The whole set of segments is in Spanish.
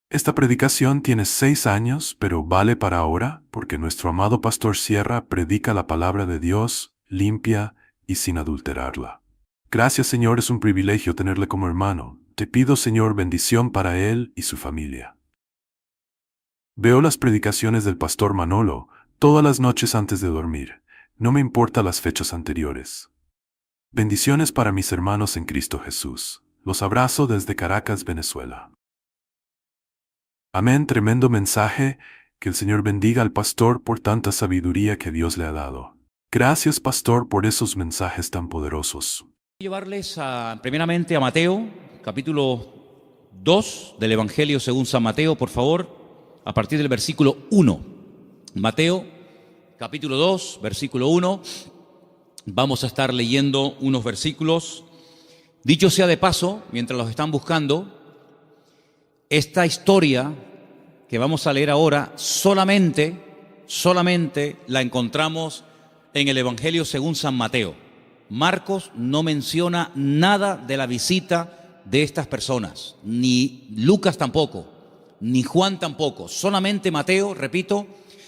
Esta predicación tiene 6 años, pero vale para ahora porque nuestro amado Pastor Sierra predica la palabra de Dios limpia y sin adulterarla. Gracias, Señor, es un privilegio tenerle como hermano. Te pido, Señor, bendición para él y su familia. Veo las predicaciones del Pastor Manolo todas las noches antes de dormir. No me importa las fechas anteriores. Bendiciones para mis hermanos en Cristo Jesús. Los abrazo desde Caracas, Venezuela. Amén, tremendo mensaje. Que el Señor bendiga al pastor por tanta sabiduría que Dios le ha dado. Gracias, pastor, por esos mensajes tan poderosos. Llevarles primeramente a Mateo, capítulo 2 del Evangelio según San Mateo, por favor, a partir del versículo 1. Mateo, capítulo 2, versículo 1. Vamos a estar leyendo unos versículos. Dicho sea de paso, mientras los están buscando, esta historia que vamos a leer ahora solamente la encontramos en el Evangelio según San Mateo. Marcos no menciona nada de la visita de estas personas, ni Lucas tampoco, ni Juan tampoco. Solamente Mateo, repito,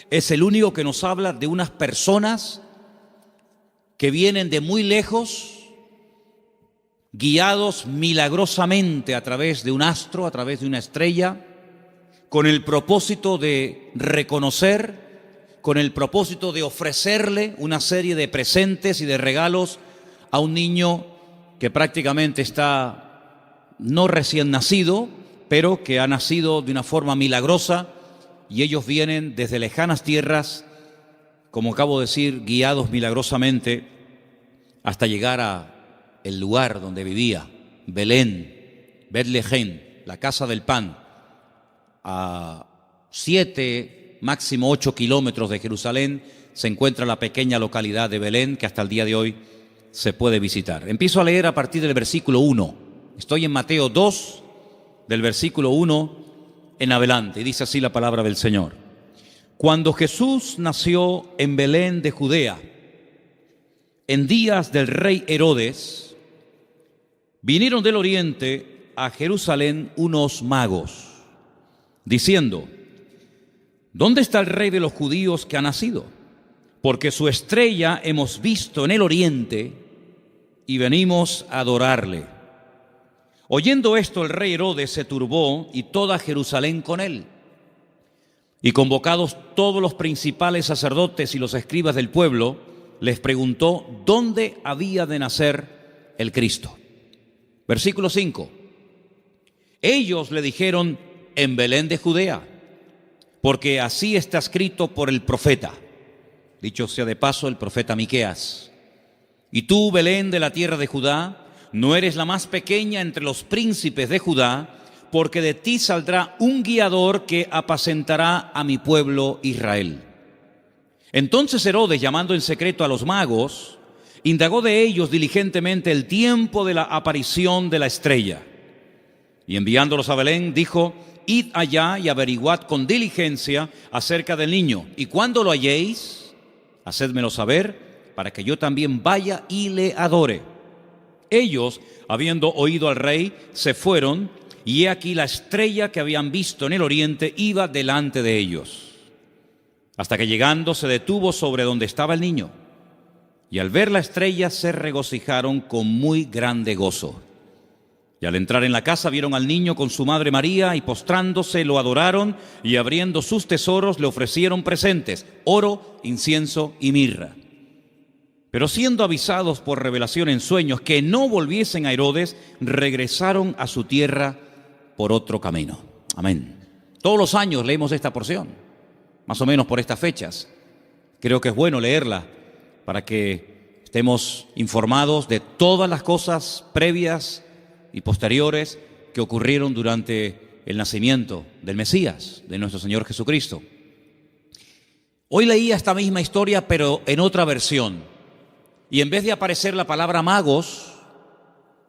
es el único que nos habla de unas personas que vienen de muy lejos, guiados milagrosamente a través de un astro, a través de una estrella, con el propósito de reconocer, con el propósito de ofrecerle una serie de presentes y de regalos a un niño que prácticamente está no recién nacido, pero que ha nacido de una forma milagrosa, y ellos vienen desde lejanas tierras, como acabo de decir, guiados milagrosamente hasta llegar a el lugar donde vivía, Belén, Betlehem, la casa del pan, a 7, máximo 8 kilómetros de Jerusalén, se encuentra la pequeña localidad de Belén, que hasta el día de hoy se puede visitar. Empiezo a leer a partir del versículo 1. Estoy en Mateo 2, del versículo 1 en adelante, y dice así la palabra del Señor. Cuando Jesús nació en Belén de Judea, en días del rey Herodes, vinieron del oriente a Jerusalén unos magos, diciendo: ¿dónde está el rey de los judíos que ha nacido? Porque su estrella hemos visto en el oriente y venimos a adorarle. Oyendo esto, el rey Herodes se turbó y toda Jerusalén con él. Y convocados todos los principales sacerdotes y los escribas del pueblo, les preguntó dónde había de nacer el Cristo. Versículo 5. Ellos le dijeron: en Belén de Judea, porque así está escrito por el profeta. Dicho sea de paso, el profeta Miqueas. Y tú, Belén de la tierra de Judá, no eres la más pequeña entre los príncipes de Judá, porque de ti saldrá un guiador que apacentará a mi pueblo Israel. Entonces Herodes, llamando en secreto a los magos, indagó de ellos diligentemente el tiempo de la aparición de la estrella. Y enviándolos a Belén, dijo: id allá y averiguad con diligencia acerca del niño, y cuando lo halléis, hacédmelo saber, para que yo también vaya y le adore. Ellos, habiendo oído al rey, se fueron, y he aquí la estrella que habían visto en el oriente iba delante de ellos, hasta que llegando se detuvo sobre donde estaba el niño. Y al ver la estrella se regocijaron con muy grande gozo. Y al entrar en la casa vieron al niño con su madre María, y postrándose lo adoraron, y abriendo sus tesoros le ofrecieron presentes: oro, incienso y mirra. Pero siendo avisados por revelación en sueños que no volviesen a Herodes, regresaron a su tierra por otro camino. Amén. Todos los años leemos esta porción, más o menos por estas fechas. Creo que es bueno leerla para que estemos informados de todas las cosas previas y posteriores que ocurrieron durante el nacimiento del Mesías, de nuestro Señor Jesucristo. Hoy leía esta misma historia, pero en otra versión. Y en vez de aparecer la palabra magos,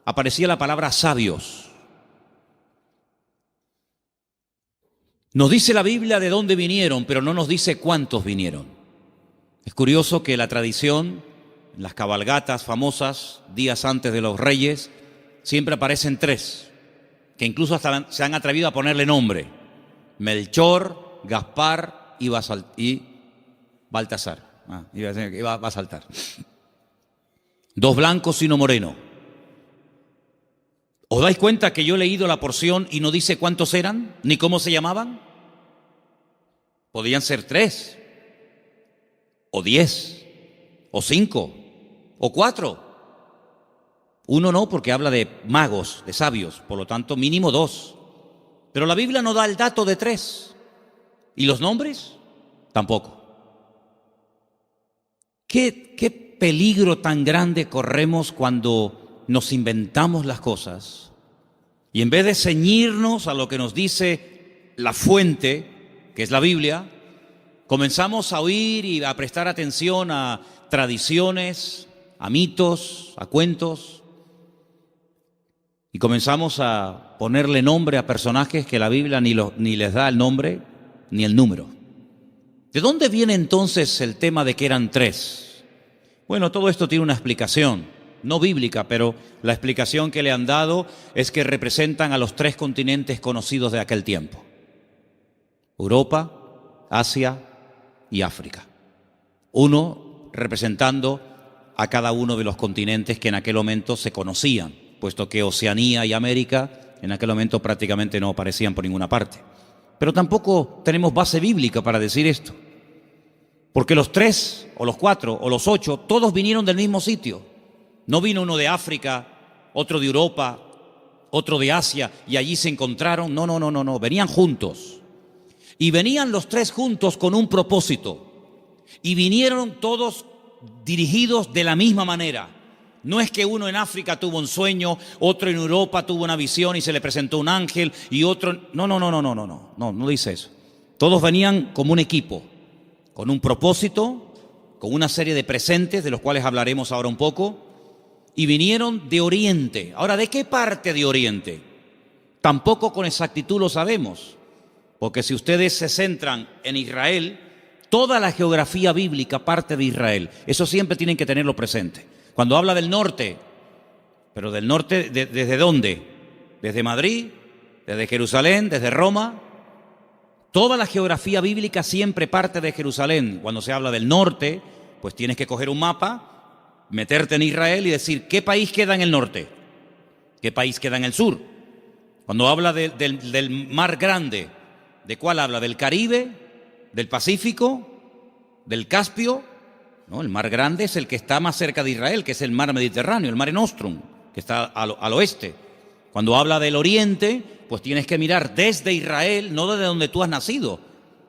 aparecía la palabra sabios. Nos dice la Biblia de dónde vinieron, pero no nos dice cuántos vinieron. Es curioso que la tradición, en las cabalgatas famosas, días antes de los reyes, siempre aparecen 3, que incluso hasta se han atrevido a ponerle nombre. Melchor, Gaspar y Baltasar. Va a saltar. 2 blancos y 1 moreno. ¿Os dais cuenta que yo he leído la porción y no dice cuántos eran, ni cómo se llamaban? Podían ser 3, o 10, o 5, o 4. 1 no, porque habla de magos, de sabios, por lo tanto mínimo 2. Pero la Biblia no da el dato de 3. ¿Y los nombres? Tampoco. ¿Qué peligro tan grande corremos cuando nos inventamos las cosas y en vez de ceñirnos a lo que nos dice la fuente, que es la Biblia, comenzamos a oír y a prestar atención a tradiciones, a mitos, a cuentos, y comenzamos a ponerle nombre a personajes que la Biblia ni les da el nombre ni el número? ¿De dónde viene entonces el tema de que eran 3? Bueno, todo esto tiene una explicación, no bíblica, pero la explicación que le han dado es que representan a los 3 continentes conocidos de aquel tiempo: Europa, Asia y África. Uno representando a cada uno de los continentes que en aquel momento se conocían, puesto que Oceanía y América en aquel momento prácticamente no aparecían por ninguna parte. Pero tampoco tenemos base bíblica para decir esto, porque los 3 o los 4 o los 8 todos vinieron del mismo sitio. No vino uno de África, otro de Europa, otro de Asia y allí se encontraron. No, venían juntos. Y venían los 3 juntos con un propósito. Y vinieron todos dirigidos de la misma manera. No es que uno en África tuvo un sueño, otro en Europa tuvo una visión y se le presentó un ángel y otro... No dice eso. Todos venían como un equipo, con un propósito, con una serie de presentes de los cuales hablaremos ahora un poco, y vinieron de Oriente. Ahora, ¿de qué parte de Oriente? Tampoco con exactitud lo sabemos, porque si ustedes se centran en Israel, toda la geografía bíblica parte de Israel. Eso siempre tienen que tenerlo presente. Cuando habla del norte, pero del norte, ¿desde dónde? Desde Madrid, desde Jerusalén, desde Roma. Toda la geografía bíblica siempre parte de Jerusalén. Cuando se habla del norte, pues tienes que coger un mapa, meterte en Israel y decir, ¿qué país queda en el norte? ¿Qué país queda en el sur? Cuando habla del mar grande, ¿de cuál habla? ¿Del Caribe? ¿Del Pacífico? ¿Del Caspio? No, el mar grande es el que está más cerca de Israel, que es el mar Mediterráneo, el Mare Nostrum, que está al oeste. Cuando habla del oriente, pues tienes que mirar desde Israel, no desde donde tú has nacido,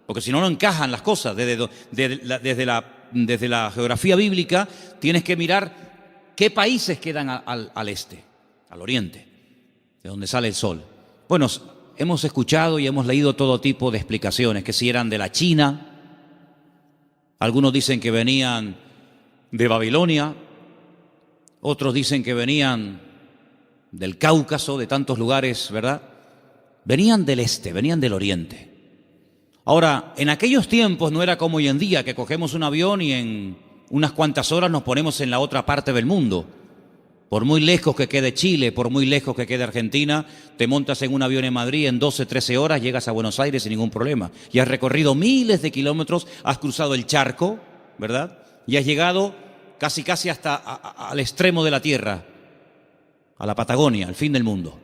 porque si no, no encajan las cosas. Desde la geografía bíblica tienes que mirar qué países quedan al este, al oriente, de donde sale el sol. Bueno, hemos escuchado y hemos leído todo tipo de explicaciones, que si eran de la China, algunos dicen que venían de Babilonia, otros dicen que venían del Cáucaso, de tantos lugares, ¿verdad? Venían del este, venían del oriente. Ahora, en aquellos tiempos no era como hoy en día, que cogemos un avión y en unas cuantas horas nos ponemos en la otra parte del mundo. Por muy lejos que quede Chile, por muy lejos que quede Argentina, te montas en un avión en Madrid, en 12, 13 horas llegas a Buenos Aires sin ningún problema. Y has recorrido miles de kilómetros, has cruzado el charco, ¿verdad? Y has llegado casi hasta al extremo de la tierra, a la Patagonia, al fin del mundo.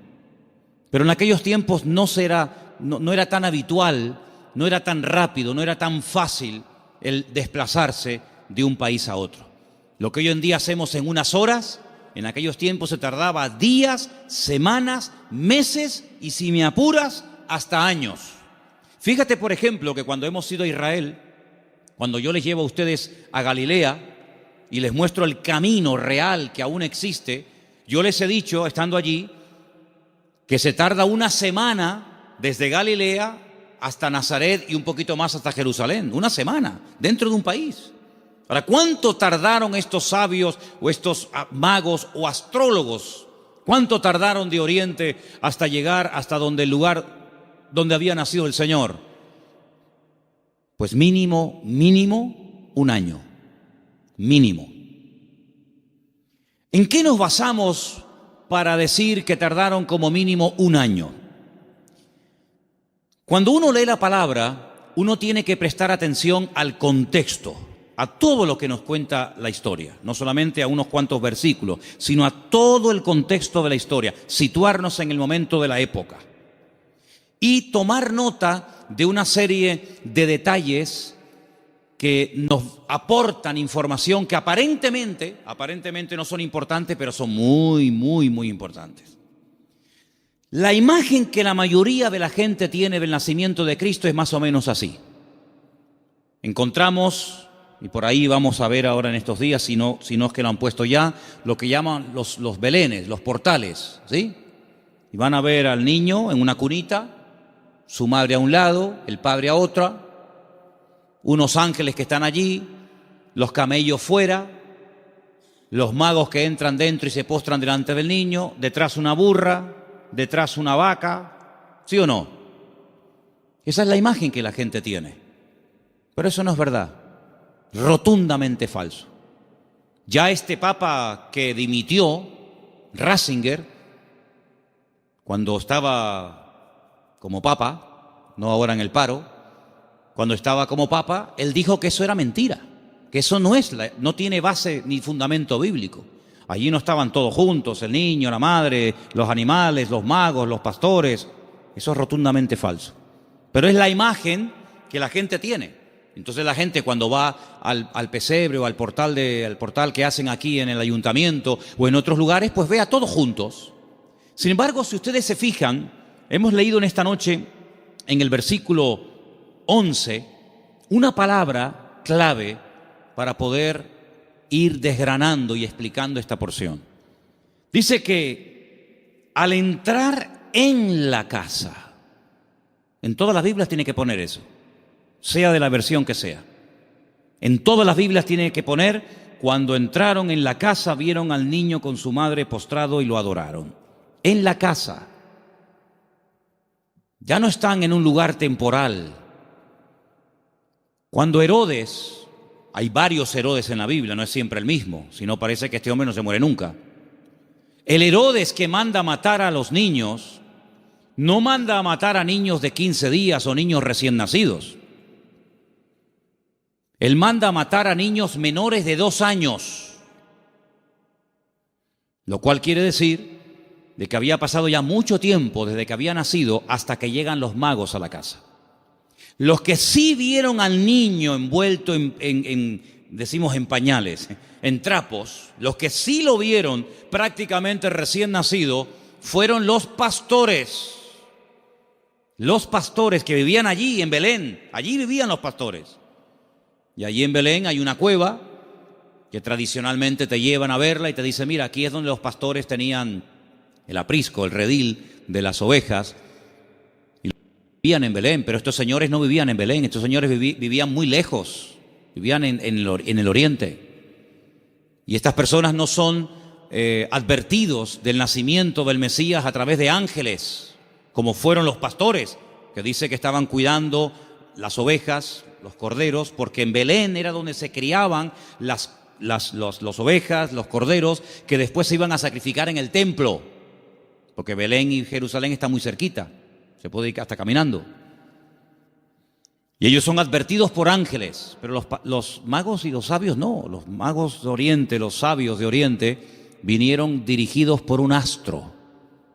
Pero en aquellos tiempos no era tan habitual, no era tan rápido, no era tan fácil el desplazarse de un país a otro. Lo que hoy en día hacemos en unas horas, en aquellos tiempos se tardaba días, semanas, meses y, si me apuras, hasta años. Fíjate, por ejemplo, que cuando hemos ido a Israel, cuando yo les llevo a ustedes a Galilea y les muestro el camino real que aún existe, yo les he dicho, estando allí, que se tarda una semana desde Galilea hasta Nazaret y un poquito más hasta Jerusalén. Una semana, dentro de un país. Ahora, ¿cuánto tardaron estos sabios o estos magos o astrólogos? ¿Cuánto tardaron de Oriente hasta llegar hasta el lugar donde había nacido el Señor? Pues mínimo un año. Mínimo. ¿En qué nos basamos para decir que tardaron como mínimo un año? Cuando uno lee la palabra, uno tiene que prestar atención al contexto, a todo lo que nos cuenta la historia, no solamente a unos cuantos versículos, sino a todo el contexto de la historia, situarnos en el momento de la época y tomar nota de una serie de detalles que nos aportan información que aparentemente no son importantes, pero son muy importantes. La imagen que la mayoría de la gente tiene del nacimiento de Cristo es más o menos así. Encontramos, y por ahí vamos a ver ahora en estos días, si no es que lo han puesto ya, lo que llaman los belenes, los portales, ¿sí? Y van a ver al niño en una cunita, su madre a un lado, el padre a otra, unos ángeles que están allí, los camellos fuera, los magos que entran dentro y se postran delante del niño, detrás una burra, detrás una vaca, ¿sí o no? Esa es la imagen que la gente tiene. Pero eso no es verdad, rotundamente falso. Ya este papa que dimitió, Ratzinger, cuando estaba como papa, no ahora en el paro, cuando estaba como papa, él dijo que eso era mentira, que eso no tiene base ni fundamento bíblico. Allí no estaban todos juntos, el niño, la madre, los animales, los magos, los pastores. Eso es rotundamente falso. Pero es la imagen que la gente tiene. Entonces la gente cuando va al pesebre o al portal que hacen aquí en el ayuntamiento o en otros lugares, pues ve a todos juntos. Sin embargo, si ustedes se fijan, hemos leído en esta noche en el versículo 11 una palabra clave para poder ir desgranando y explicando esta porción. Dice que al entrar en la casa, en todas las Biblias tiene que poner eso, sea de la versión que sea. En todas las Biblias tiene que poner: cuando entraron en la casa vieron al niño con su madre postrado y lo adoraron. En la casa. Ya no están en un lugar temporal. Cuando Herodes, hay varios Herodes en la Biblia, no es siempre el mismo, sino parece que este hombre no se muere nunca. El Herodes que manda a matar a los niños, no manda a matar a niños de 15 días o niños recién nacidos. Él manda a matar a niños menores de 2 años, lo cual quiere decir de que había pasado ya mucho tiempo desde que había nacido hasta que llegan los magos a la casa. Los que sí vieron al niño envuelto decimos en pañales, en trapos, los que sí lo vieron prácticamente recién nacido, fueron los pastores. Los pastores que vivían allí en Belén, allí vivían los pastores. Y allí en Belén hay una cueva que tradicionalmente te llevan a verla y te dicen: mira, aquí es donde los pastores tenían el aprisco, el redil de las ovejas. Vivían en Belén, pero estos señores no vivían en Belén, estos señores vivían muy lejos, vivían en el oriente. Y estas personas no son advertidos del nacimiento del Mesías a través de ángeles, como fueron los pastores, que dice que estaban cuidando las ovejas, los corderos, porque en Belén era donde se criaban las ovejas, los corderos, que después se iban a sacrificar en el templo, porque Belén y Jerusalén están muy cerquita. Se puede ir hasta caminando. Y ellos son advertidos por ángeles, pero los magos y los sabios no. Los magos de Oriente, los sabios de Oriente, vinieron dirigidos por un astro.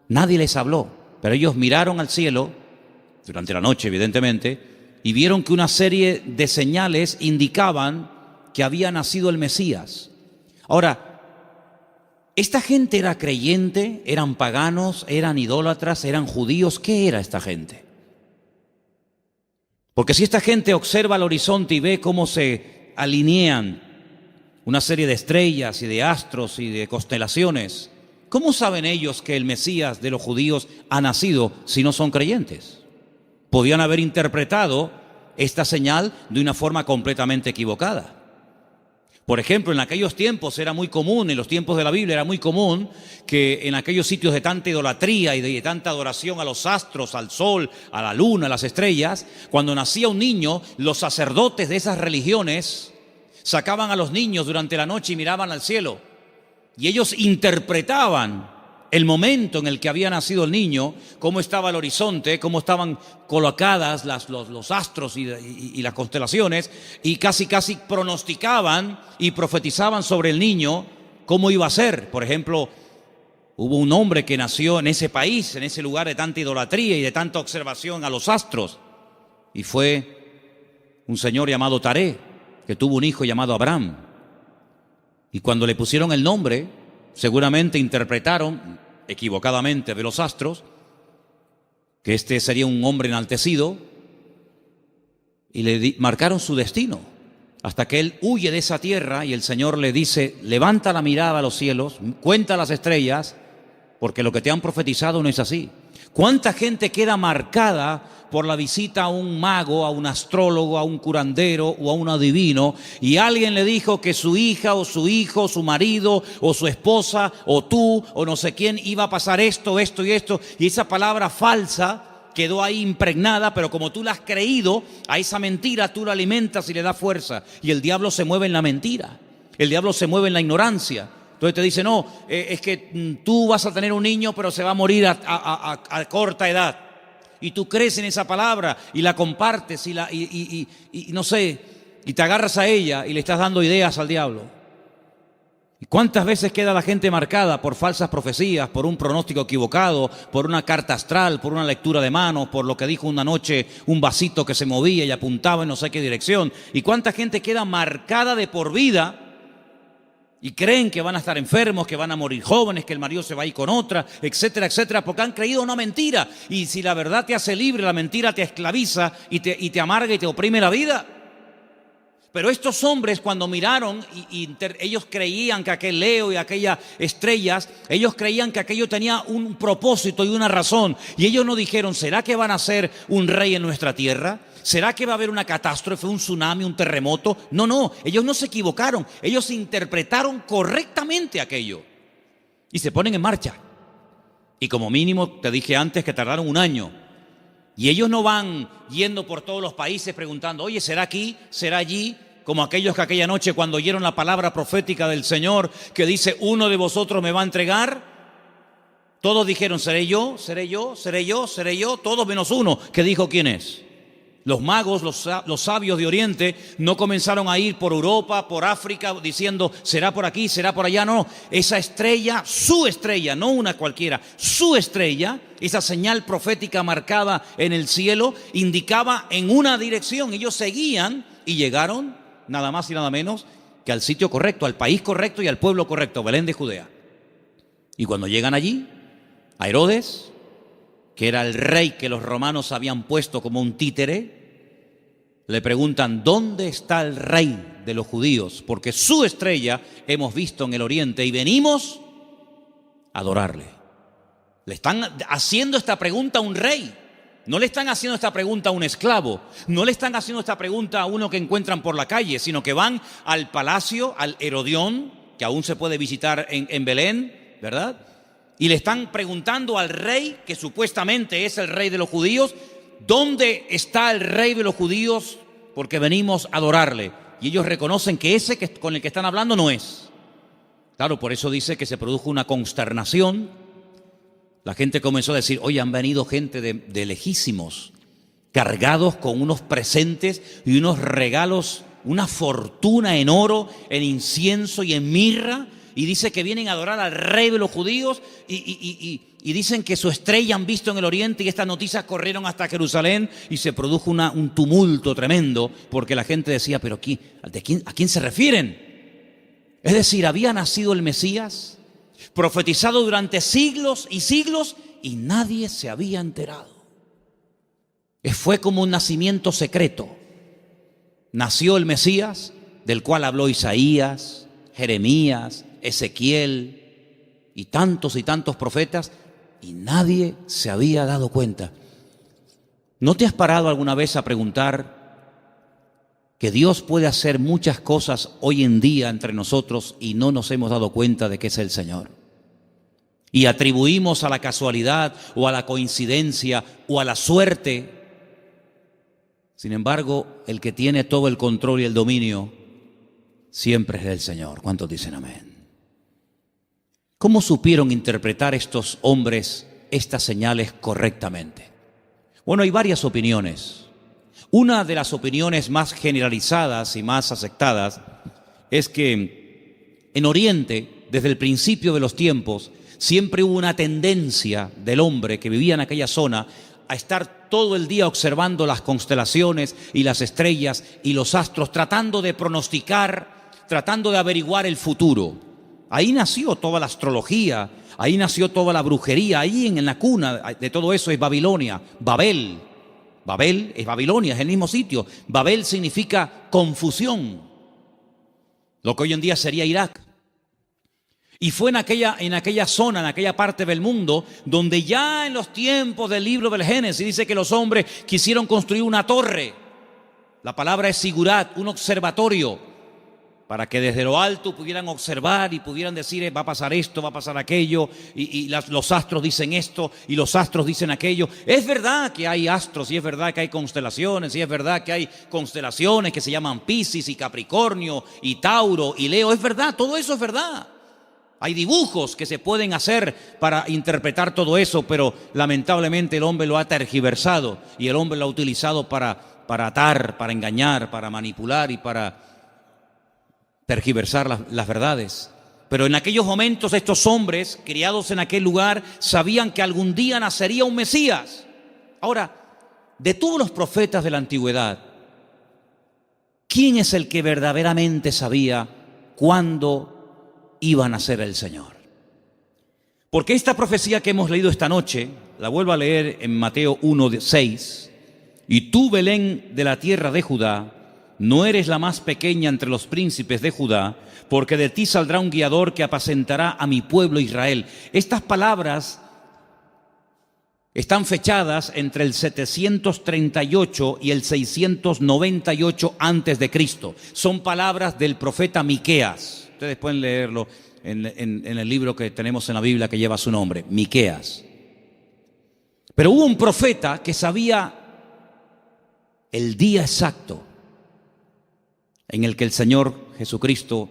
Nadie les habló, pero ellos miraron al cielo, durante la noche evidentemente, y vieron que una serie de señales indicaban que había nacido el Mesías. Ahora, ¿esta gente era creyente? ¿Eran paganos? ¿Eran idólatras? ¿Eran judíos? ¿Qué era esta gente? Porque si esta gente observa el horizonte y ve cómo se alinean una serie de estrellas y de astros y de constelaciones, ¿cómo saben ellos que el Mesías de los judíos ha nacido si no son creyentes? Podían haber interpretado esta señal de una forma completamente equivocada. Por ejemplo, en aquellos tiempos era muy común, en los tiempos de la Biblia era muy común que en aquellos sitios de tanta idolatría y de tanta adoración a los astros, al sol, a la luna, a las estrellas, cuando nacía un niño, los sacerdotes de esas religiones sacaban a los niños durante la noche y miraban al cielo. Y ellos interpretaban el momento en el que había nacido el niño, cómo estaba el horizonte, cómo estaban colocadas los astros y las constelaciones, y casi pronosticaban y profetizaban sobre el niño cómo iba a ser. Por ejemplo, hubo un hombre que nació en ese país, en ese lugar de tanta idolatría y de tanta observación a los astros, y fue un señor llamado Taré, que tuvo un hijo llamado Abraham. Y cuando le pusieron el nombre, seguramente interpretaron equivocadamente de los astros que este sería un hombre enaltecido, y le marcaron su destino, hasta que él huye de esa tierra y el Señor le dice: levanta la mirada a los cielos, cuenta las estrellas, porque lo que te han profetizado no es así. ¿Cuánta gente queda marcada por la visita a un mago, a un astrólogo, a un curandero o a un adivino, y alguien le dijo que su hija o su hijo, su marido o su esposa o tú o no sé quién iba a pasar esto, esto y esto, y esa palabra falsa quedó ahí impregnada, pero como tú la has creído, a esa mentira tú la alimentas y le das fuerza, y el diablo se mueve en la mentira, el diablo se mueve en la ignorancia. Entonces te dice: no, es que tú vas a tener un niño, pero se va a morir a corta edad. Y tú crees en esa palabra y la compartes y no sé, y te agarras a ella y le estás dando ideas al diablo. ¿Y cuántas veces queda la gente marcada por falsas profecías, por un pronóstico equivocado, por una carta astral, por una lectura de manos, por lo que dijo una noche un vasito que se movía y apuntaba en no sé qué dirección? ¿Y cuánta gente queda marcada de por vida? Y creen que van a estar enfermos, que van a morir jóvenes, que el marido se va a ir con otra, etcétera, etcétera, porque han creído una mentira. Y si la verdad te hace libre, la mentira te esclaviza y te amarga y te oprime la vida. Pero estos hombres, cuando miraron ellos creían que aquel Leo y aquellas estrellas, ellos creían que aquello tenía un propósito y una razón. Y ellos no dijeron: ¿será que van a ser un rey en nuestra tierra? ¿Será que va a haber una catástrofe, un tsunami, un terremoto? No, ellos no se equivocaron, ellos interpretaron correctamente aquello y se ponen en marcha. Y como mínimo, te dije antes que tardaron un año. Y ellos no van yendo por todos los países preguntando: oye, ¿será aquí? ¿Será allí? Como aquellos que aquella noche, cuando oyeron la palabra profética del Señor que dice: uno de vosotros me va a entregar, todos dijeron: seré yo, seré yo, seré yo, seré yo, todos menos uno que dijo quién es. Los magos, los sabios de Oriente no comenzaron a ir por Europa, por África, diciendo: será por aquí, será por allá. No, esa estrella, su estrella, no una cualquiera, su estrella, esa señal profética marcada en el cielo, indicaba en una dirección. Ellos seguían y llegaron nada más y nada menos que al sitio correcto, al país correcto y al pueblo correcto, Belén de Judea. Y cuando llegan allí, a Herodes, que era el rey que los romanos habían puesto como un títere, le preguntan: ¿dónde está el rey de los judíos? Porque su estrella hemos visto en el oriente y venimos a adorarle. Le están haciendo esta pregunta a un rey. No le están haciendo esta pregunta a un esclavo. No le están haciendo esta pregunta a uno que encuentran por la calle, sino que van al palacio, al Herodión, que aún se puede visitar en Belén, ¿verdad? Y le están preguntando al rey, que supuestamente es el rey de los judíos: ¿dónde está el rey de los judíos? Porque venimos a adorarle. Y ellos reconocen que ese con el que están hablando no es. Claro, por eso dice que se produjo una consternación. La gente comenzó a decir: oye, han venido gente de lejísimos, cargados con unos presentes y unos regalos, una fortuna en oro, en incienso y en mirra. Y dice que vienen a adorar al rey de los judíos y dicen que su estrella han visto en el oriente, y estas noticias corrieron hasta Jerusalén y se produjo un tumulto tremendo, porque la gente decía: ¿pero a quién se refieren? Es decir, había nacido el Mesías, profetizado durante siglos y siglos, y nadie se había enterado. Fue como un nacimiento secreto. Nació el Mesías, del cual habló Isaías, Jeremías, Ezequiel y tantos profetas, y nadie se había dado cuenta. ¿No te has parado alguna vez a preguntar que Dios puede hacer muchas cosas hoy en día entre nosotros y no nos hemos dado cuenta de que es el Señor? Y atribuimos a la casualidad o a la coincidencia o a la suerte. Sin embargo, el que tiene todo el control y el dominio siempre es el Señor. ¿Cuántos dicen amén? ¿Cómo supieron interpretar estos hombres estas señales correctamente? Bueno, hay varias opiniones. Una de las opiniones más generalizadas y más aceptadas es que en Oriente, desde el principio de los tiempos, siempre hubo una tendencia del hombre que vivía en aquella zona a estar todo el día observando las constelaciones y las estrellas y los astros, tratando de pronosticar, tratando de averiguar el futuro. Ahí nació toda la astrología, ahí nació toda la brujería, ahí en la cuna de todo eso es Babilonia, Babel. Babel es Babilonia, es el mismo sitio. Babel significa confusión, lo que hoy en día sería Irak. Y fue en aquella zona, en aquella parte del mundo, donde ya en los tiempos del libro del Génesis dice que los hombres quisieron construir una torre. La palabra es sigurat, un observatorio, para que desde lo alto pudieran observar y pudieran decir, va a pasar esto, va a pasar aquello, y los astros dicen esto, y los astros dicen aquello. Es verdad que hay astros, y es verdad que hay constelaciones, y es verdad que hay constelaciones que se llaman Piscis y Capricornio, y Tauro y Leo. Es verdad, todo eso es verdad. Hay dibujos que se pueden hacer para interpretar todo eso, pero lamentablemente el hombre lo ha tergiversado y el hombre lo ha utilizado para atar, para engañar, para manipular y para tergiversar las verdades. Pero en aquellos momentos estos hombres, criados en aquel lugar, sabían que algún día nacería un Mesías. Ahora, de todos los profetas de la antigüedad, ¿quién es el que verdaderamente sabía cuándo iba a nacer el Señor? Porque esta profecía que hemos leído esta noche, la vuelvo a leer en Mateo 1:6, y tú, Belén de la tierra de Judá, no eres la más pequeña entre los príncipes de Judá, porque de ti saldrá un guiador que apacentará a mi pueblo Israel. Estas palabras están fechadas entre el 738 y el 698 antes de Cristo. Son palabras del profeta Miqueas. Ustedes pueden leerlo en el libro que tenemos en la Biblia que lleva su nombre, Miqueas. Pero hubo un profeta que sabía el día exacto en el que el Señor Jesucristo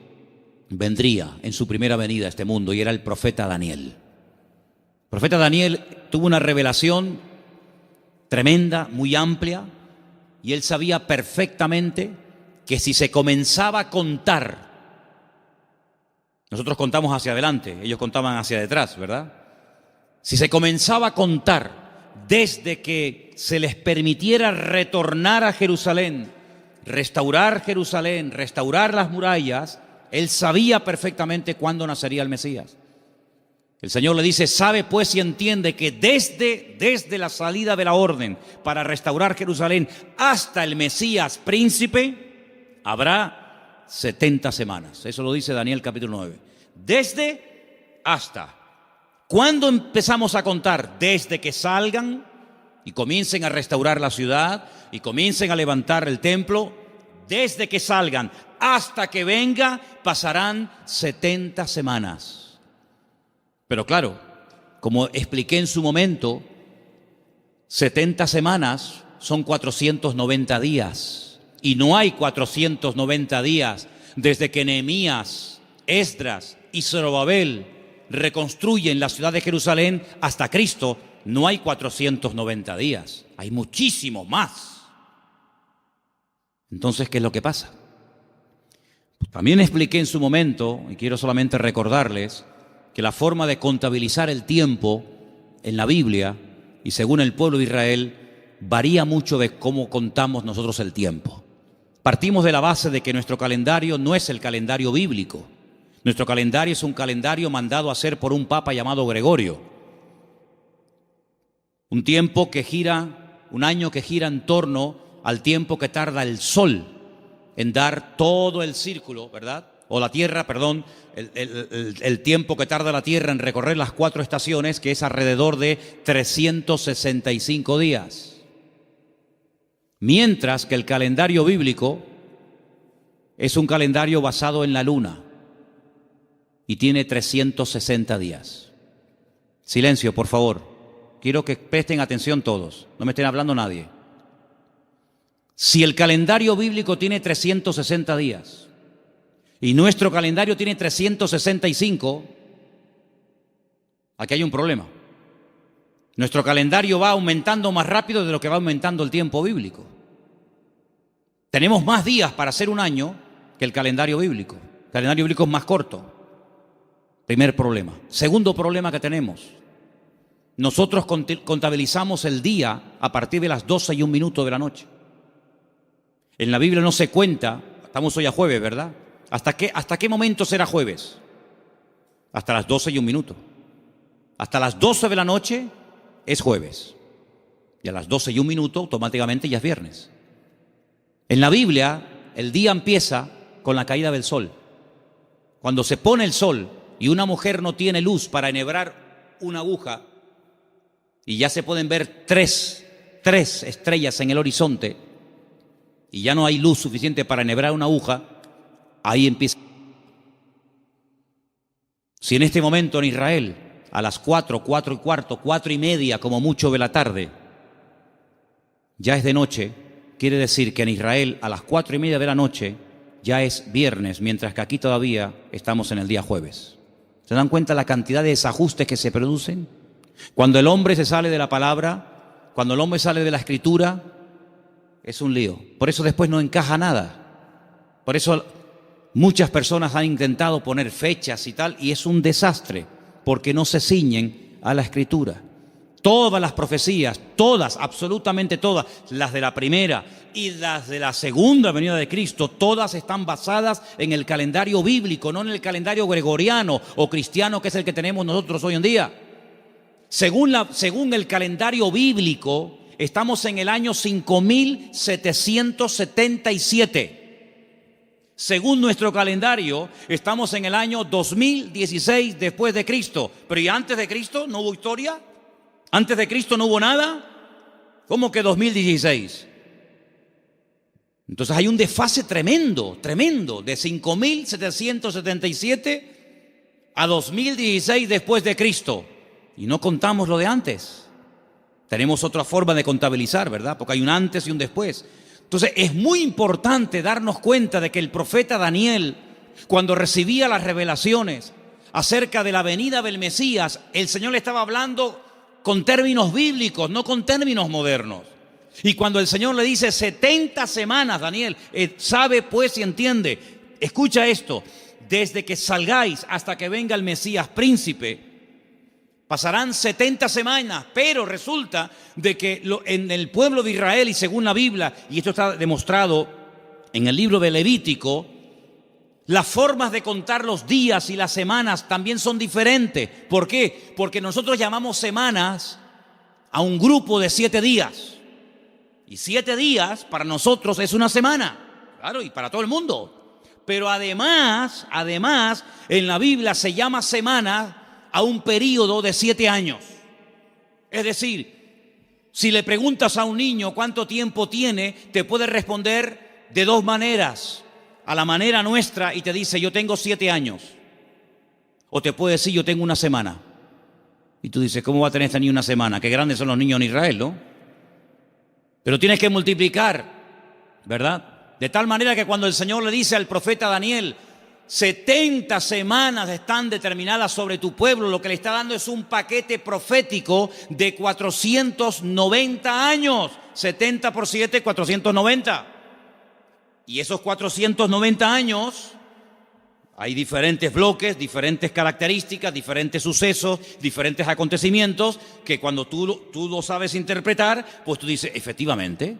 vendría en su primera venida a este mundo, y era el profeta Daniel. El profeta Daniel tuvo una revelación tremenda, muy amplia, y él sabía perfectamente que si se comenzaba a contar, nosotros contamos hacia adelante, ellos contaban hacia detrás, ¿verdad? Si se comenzaba a contar desde que se les permitiera retornar a Jerusalén, restaurar Jerusalén, restaurar las murallas, él sabía perfectamente cuándo nacería el Mesías. El Señor le dice, sabe pues y entiende que desde la salida de la orden para restaurar Jerusalén hasta el Mesías príncipe, habrá 70 semanas. Eso lo dice Daniel capítulo 9. Desde hasta. ¿Cuándo empezamos a contar? Desde que salgan y comiencen a restaurar la ciudad y comiencen a levantar el templo. Desde que salgan hasta que venga pasarán 70 semanas. Pero claro, como expliqué en su momento, 70 semanas son 490 días. Y no hay 490 días desde que Nehemías, Esdras y Zorobabel reconstruyen la ciudad de Jerusalén hasta Cristo. No hay 490 días, hay muchísimo más. Entonces, ¿qué es lo que pasa? También expliqué en su momento, y quiero solamente recordarles, que la forma de contabilizar el tiempo en la Biblia y según el pueblo de Israel varía mucho de cómo contamos nosotros el tiempo. Partimos de la base de que nuestro calendario no es el calendario bíblico. Nuestro calendario es un calendario mandado a hacer por un papa llamado Gregorio. Un tiempo que gira, un año que gira en torno al tiempo que tarda el sol en dar todo el círculo, ¿verdad? O la tierra, perdón, el tiempo que tarda la tierra en recorrer las 4 estaciones, que es alrededor de 365 días. Mientras que el calendario bíblico es un calendario basado en la luna y tiene 360 días. Silencio, por favor. Quiero que presten atención todos, no me estén hablando nadie. Si el calendario bíblico tiene 360 días y nuestro calendario tiene 365, Aquí hay un problema. Nuestro calendario va aumentando más rápido de lo que va aumentando el tiempo bíblico. Tenemos más días para hacer un año que el calendario bíblico. El calendario bíblico es más corto. Primer problema. Segundo problema que tenemos. Nosotros contabilizamos el día a partir de las 12:01 de la noche. En la Biblia no se cuenta, estamos hoy a jueves, ¿verdad? ¿Hasta qué momento será jueves? Hasta las 12:01. Hasta las 12 de la noche es jueves. Y a las 12:01 automáticamente ya es viernes. En la Biblia, el día empieza con la caída del sol. Cuando se pone el sol y una mujer no tiene luz para enhebrar una aguja y ya se pueden ver tres estrellas en el horizonte y ya no hay luz suficiente para enhebrar una aguja, ahí empieza. Si en este momento en Israel, a las 4, 4:15, 4:30, como mucho de la tarde, ya es de noche, quiere decir que en Israel a las 4:30 de la noche ya es viernes, mientras que aquí todavía estamos en el día jueves. ¿Se dan cuenta la cantidad de desajustes que se producen? Cuando el hombre se sale de la palabra, cuando el hombre sale de la escritura, es un lío. Por eso después no encaja nada. Por eso muchas personas han intentado poner fechas y tal, y es un desastre, porque no se ciñen a la escritura. Todas las profecías, todas, absolutamente todas, las de la primera y las de la segunda venida de Cristo, todas están basadas en el calendario bíblico, no en el calendario gregoriano o cristiano, que es el que tenemos nosotros hoy en día. Según el calendario bíblico, estamos en el año 5777. Según nuestro calendario, estamos en el año 2016 después de Cristo. Pero ¿y antes de Cristo no hubo historia? ¿Antes de Cristo no hubo nada? ¿Cómo que 2016? Entonces hay un desfase tremendo, de 5777 a 2016 después de Cristo. Y no contamos lo de antes. Tenemos otra forma de contabilizar, ¿verdad? Porque hay un antes y un después. Entonces es muy importante darnos cuenta de que el profeta Daniel, cuando recibía las revelaciones acerca de la venida del Mesías, el Señor le estaba hablando con términos bíblicos, no con términos modernos. Y cuando el Señor le dice 70 semanas, Daniel, sabe pues y entiende, escucha esto, desde que salgáis hasta que venga el Mesías príncipe, pasarán 70 semanas, pero resulta de que en el pueblo de Israel y según la Biblia, y esto está demostrado en el libro de Levítico, las formas de contar los días y las semanas también son diferentes. ¿Por qué? Porque nosotros llamamos semanas a un grupo de 7 días. Y 7 días para nosotros es una semana. Claro, y para todo el mundo. Pero además, en la Biblia se llama semana a un periodo de 7 años. Es decir, si le preguntas a un niño cuánto tiempo tiene, te puede responder de 2 maneras. A la manera nuestra y te dice, yo tengo 7 años. O te puede decir, yo tengo una semana. Y tú dices, ¿cómo va a tener esta niña una semana? Qué grandes son los niños en Israel, ¿no? Pero tienes que multiplicar, ¿verdad? De tal manera que cuando el Señor le dice al profeta Daniel, 70 semanas están determinadas sobre tu pueblo, lo que le está dando es un paquete profético de 490 años. 70 por 7, 490. Y esos 490 años, hay diferentes bloques, diferentes características, diferentes sucesos, diferentes acontecimientos, que cuando tú lo sabes interpretar, pues tú dices, efectivamente,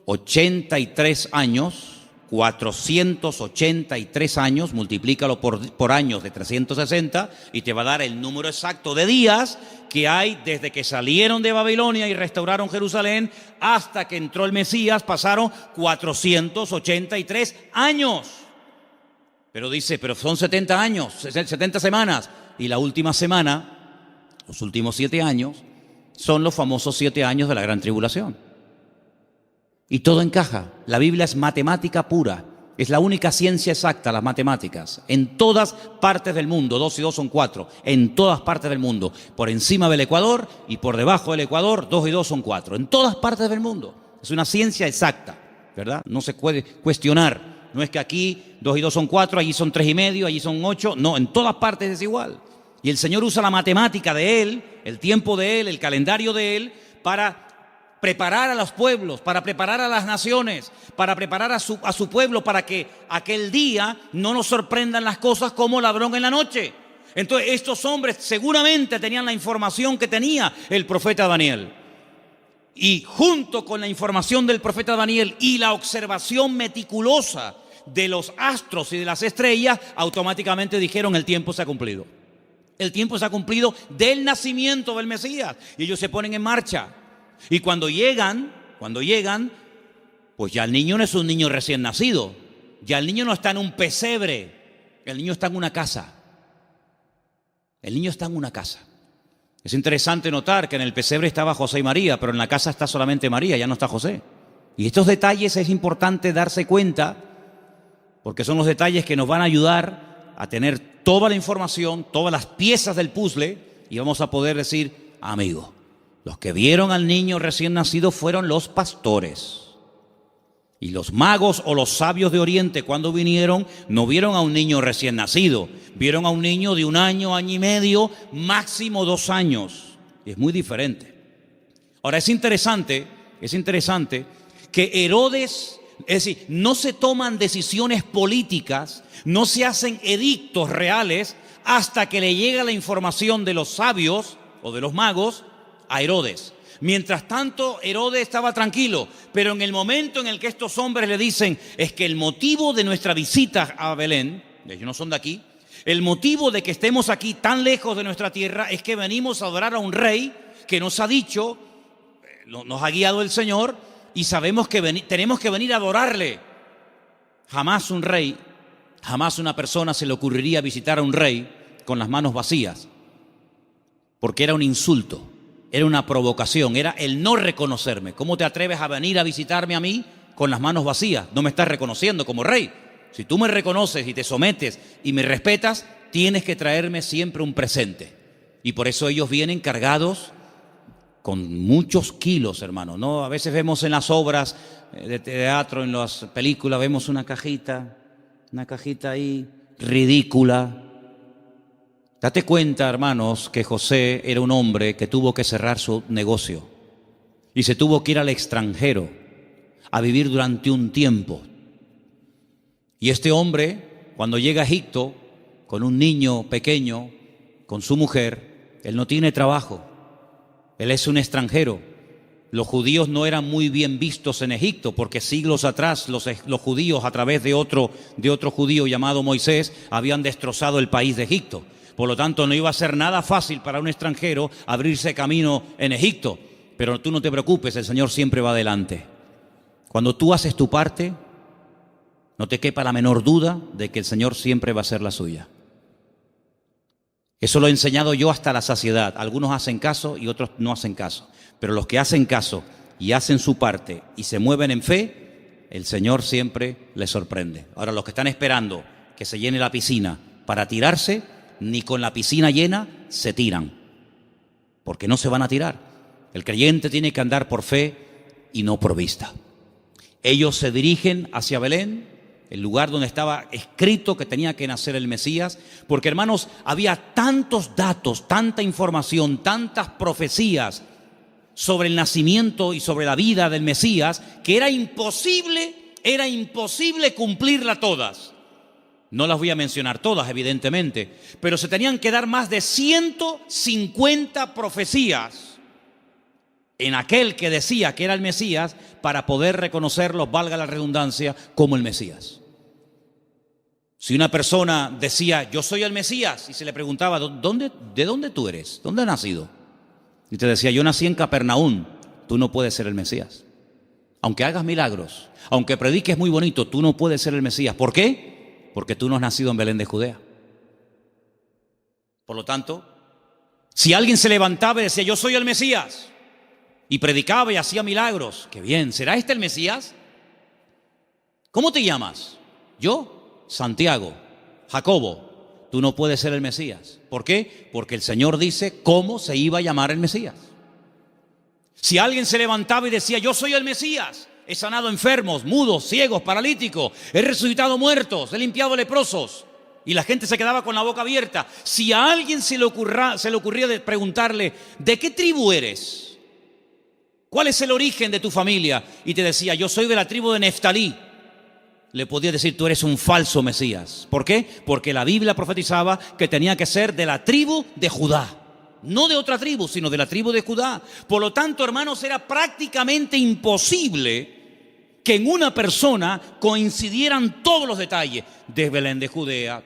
483 años, multiplícalo por años de 360 y te va a dar el número exacto de días que hay desde que salieron de Babilonia y restauraron Jerusalén hasta que entró el Mesías. Pasaron 483 años. Pero dice, pero son 70 años, 70 semanas. Y la última semana, los últimos 7 años, son los famosos 7 años de la Gran Tribulación. Y todo encaja. La Biblia es matemática pura. Es la única ciencia exacta, las matemáticas. En todas partes del mundo, 2 y 2 son 4. En todas partes del mundo. Por encima del Ecuador y por debajo del Ecuador, 2 y 2 son 4. En todas partes del mundo. Es una ciencia exacta, ¿verdad? No se puede cuestionar No es que aquí 2 y 2 son 4, allí son 3 y medio, allí son 8. No, en todas partes es igual. Y el Señor usa la matemática de Él, el tiempo de Él, el calendario de Él, para preparar a los pueblos, para preparar a las naciones, para preparar a su pueblo, para que aquel día no nos sorprendan las cosas como ladrón en la noche. Entonces estos hombres seguramente tenían la información que tenía el profeta Daniel. Y junto con la información del profeta Daniel y la observación meticulosa de los astros y de las estrellas, automáticamente dijeron: el tiempo se ha cumplido. El tiempo se ha cumplido del nacimiento del Mesías. Y ellos se ponen en marcha. Y cuando llegan, pues ya el niño no es un niño recién nacido. Ya el niño no está en un pesebre. El niño está en una casa. El niño está en una casa. Es interesante notar que en el pesebre estaba José y María, pero en la casa está solamente María, ya no está José. Y estos detalles es importante darse cuenta, porque son los detalles que nos van a ayudar a tener toda la información, todas las piezas del puzzle, y vamos a poder decir: amigo, los que vieron al niño recién nacido fueron los pastores. Y los magos o los sabios de Oriente, cuando vinieron, no vieron a un niño recién nacido, vieron a un niño de 1 año, año y medio, máximo 2 años. Y es muy diferente. Ahora, es interesante que Herodes, es decir, no se toman decisiones políticas, no se hacen edictos reales hasta que le llega la información de los sabios o de los magos a Herodes. Mientras tanto, Herodes estaba tranquilo, pero en el momento en el que estos hombres le dicen: es que el motivo de nuestra visita a Belén, ellos no son de aquí, el motivo de que estemos aquí tan lejos de nuestra tierra es que venimos a adorar a un rey que nos ha dicho, nos ha guiado el Señor, y sabemos que tenemos que venir a adorarle. Jamás un rey, jamás una persona se le ocurriría visitar a un rey con las manos vacías, porque era un insulto. Era una provocación, era el no reconocerme. ¿Cómo te atreves a venir a visitarme a mí con las manos vacías? No me estás reconociendo como rey. Si tú me reconoces y te sometes y me respetas, tienes que traerme siempre un presente. Y por eso ellos vienen cargados con muchos kilos, hermano, ¿no? A veces vemos en las obras de teatro, en las películas, vemos una cajita ahí ridícula. Date cuenta, hermanos, que José era un hombre que tuvo que cerrar su negocio y se tuvo que ir al extranjero a vivir durante un tiempo. Y este hombre, cuando llega a Egipto con un niño pequeño, con su mujer, él no tiene trabajo, él es un extranjero. Los judíos no eran muy bien vistos en Egipto, porque siglos atrás los judíos, a través de otro judío llamado Moisés, habían destrozado el país de Egipto. Por lo tanto, no iba a ser nada fácil para un extranjero abrirse camino en Egipto. Pero tú no te preocupes, el Señor siempre va adelante. Cuando tú haces tu parte, no te quepa la menor duda de que el Señor siempre va a hacer la suya. Eso lo he enseñado yo hasta la saciedad. Algunos hacen caso y otros no hacen caso. Pero los que hacen caso y hacen su parte y se mueven en fe, el Señor siempre les sorprende. Ahora, los que están esperando que se llene la piscina para tirarse, ni con la piscina llena se tiran, porque no se van a tirar. El creyente tiene que andar por fe y no por vista. Ellos se dirigen hacia Belén, el lugar donde estaba escrito que tenía que nacer el Mesías, porque, hermanos, había tantos datos, tanta información, tantas profecías sobre el nacimiento y sobre la vida del Mesías, que era imposible cumplirla todas. No las voy a mencionar todas, evidentemente, pero se tenían que dar más de 150 profecías en aquel que decía que era el Mesías para poder reconocerlo, valga la redundancia, como el Mesías. Si una persona decía: yo soy el Mesías, y se le preguntaba: ¿de dónde tú eres? ¿Dónde has nacido? Y te decía: yo nací en Capernaum. Tú no puedes ser el Mesías. Aunque hagas milagros, aunque prediques muy bonito, tú no puedes ser el Mesías. ¿Por qué? Porque tú no has nacido en Belén de Judea. Por lo tanto, si alguien se levantaba y decía: yo soy el Mesías, y predicaba y hacía milagros, qué bien, ¿será este el Mesías? ¿Cómo te llamas? Yo, Santiago, Jacobo. Tú no puedes ser el Mesías. ¿Por qué? Porque el Señor dice cómo se iba a llamar el Mesías. Si alguien se levantaba y decía: yo soy el Mesías, he sanado enfermos, mudos, ciegos, paralíticos, he resucitado muertos, he limpiado leprosos. Y la gente se quedaba con la boca abierta. Si a alguien se le ocurría de preguntarle, ¿de qué tribu eres? ¿Cuál es el origen de tu familia? Y te decía, yo soy de la tribu de Neftalí. Le podía decir, tú eres un falso Mesías. ¿Por qué? Porque la Biblia profetizaba que tenía que ser de la tribu de Judá. No de otra tribu, sino de la tribu de Judá. Por lo tanto, hermanos, era prácticamente imposible que en una persona coincidieran todos los detalles de Belén de Judea,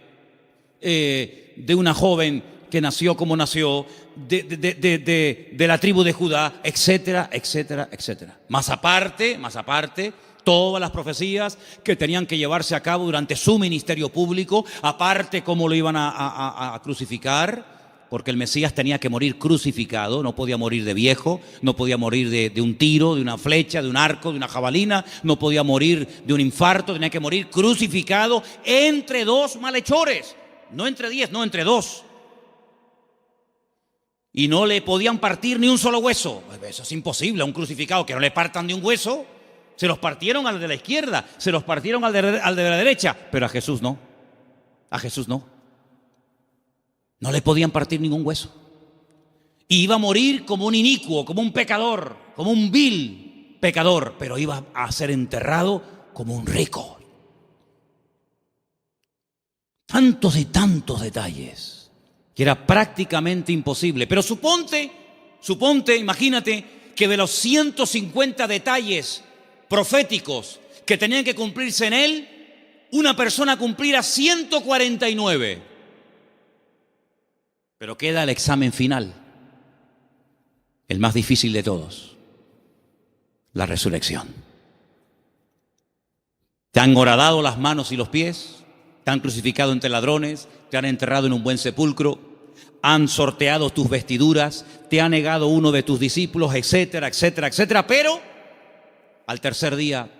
de una joven que nació como nació, de la tribu de Judá, etcétera, etcétera, etcétera. Más aparte, todas las profecías que tenían que llevarse a cabo durante su ministerio público, aparte cómo lo iban a crucificar, porque el Mesías tenía que morir crucificado, no podía morir de viejo, no podía morir de un tiro, de una flecha, de un arco, de una jabalina, no podía morir de un infarto, tenía que morir crucificado entre dos malhechores, no entre 10, no entre 2. Y no le podían partir ni un solo hueso. Eso es imposible, a un crucificado que no le partan ni un hueso. Se los partieron al de la izquierda, se los partieron al de la derecha, pero a Jesús no. A Jesús no. No le podían partir ningún hueso. Y iba a morir como un inicuo, como un pecador, como un vil pecador, pero iba a ser enterrado como un rico. Tantos y tantos detalles que era prácticamente imposible. Pero suponte, imagínate que de los 150 detalles proféticos que tenían que cumplirse en él, una persona cumpliera 149. Pero queda el examen final, el más difícil de todos, la resurrección. Te han horadado las manos y los pies, te han crucificado entre ladrones, te han enterrado en un buen sepulcro, han sorteado tus vestiduras, te ha negado uno de tus discípulos, etcétera, etcétera, etcétera, pero al tercer día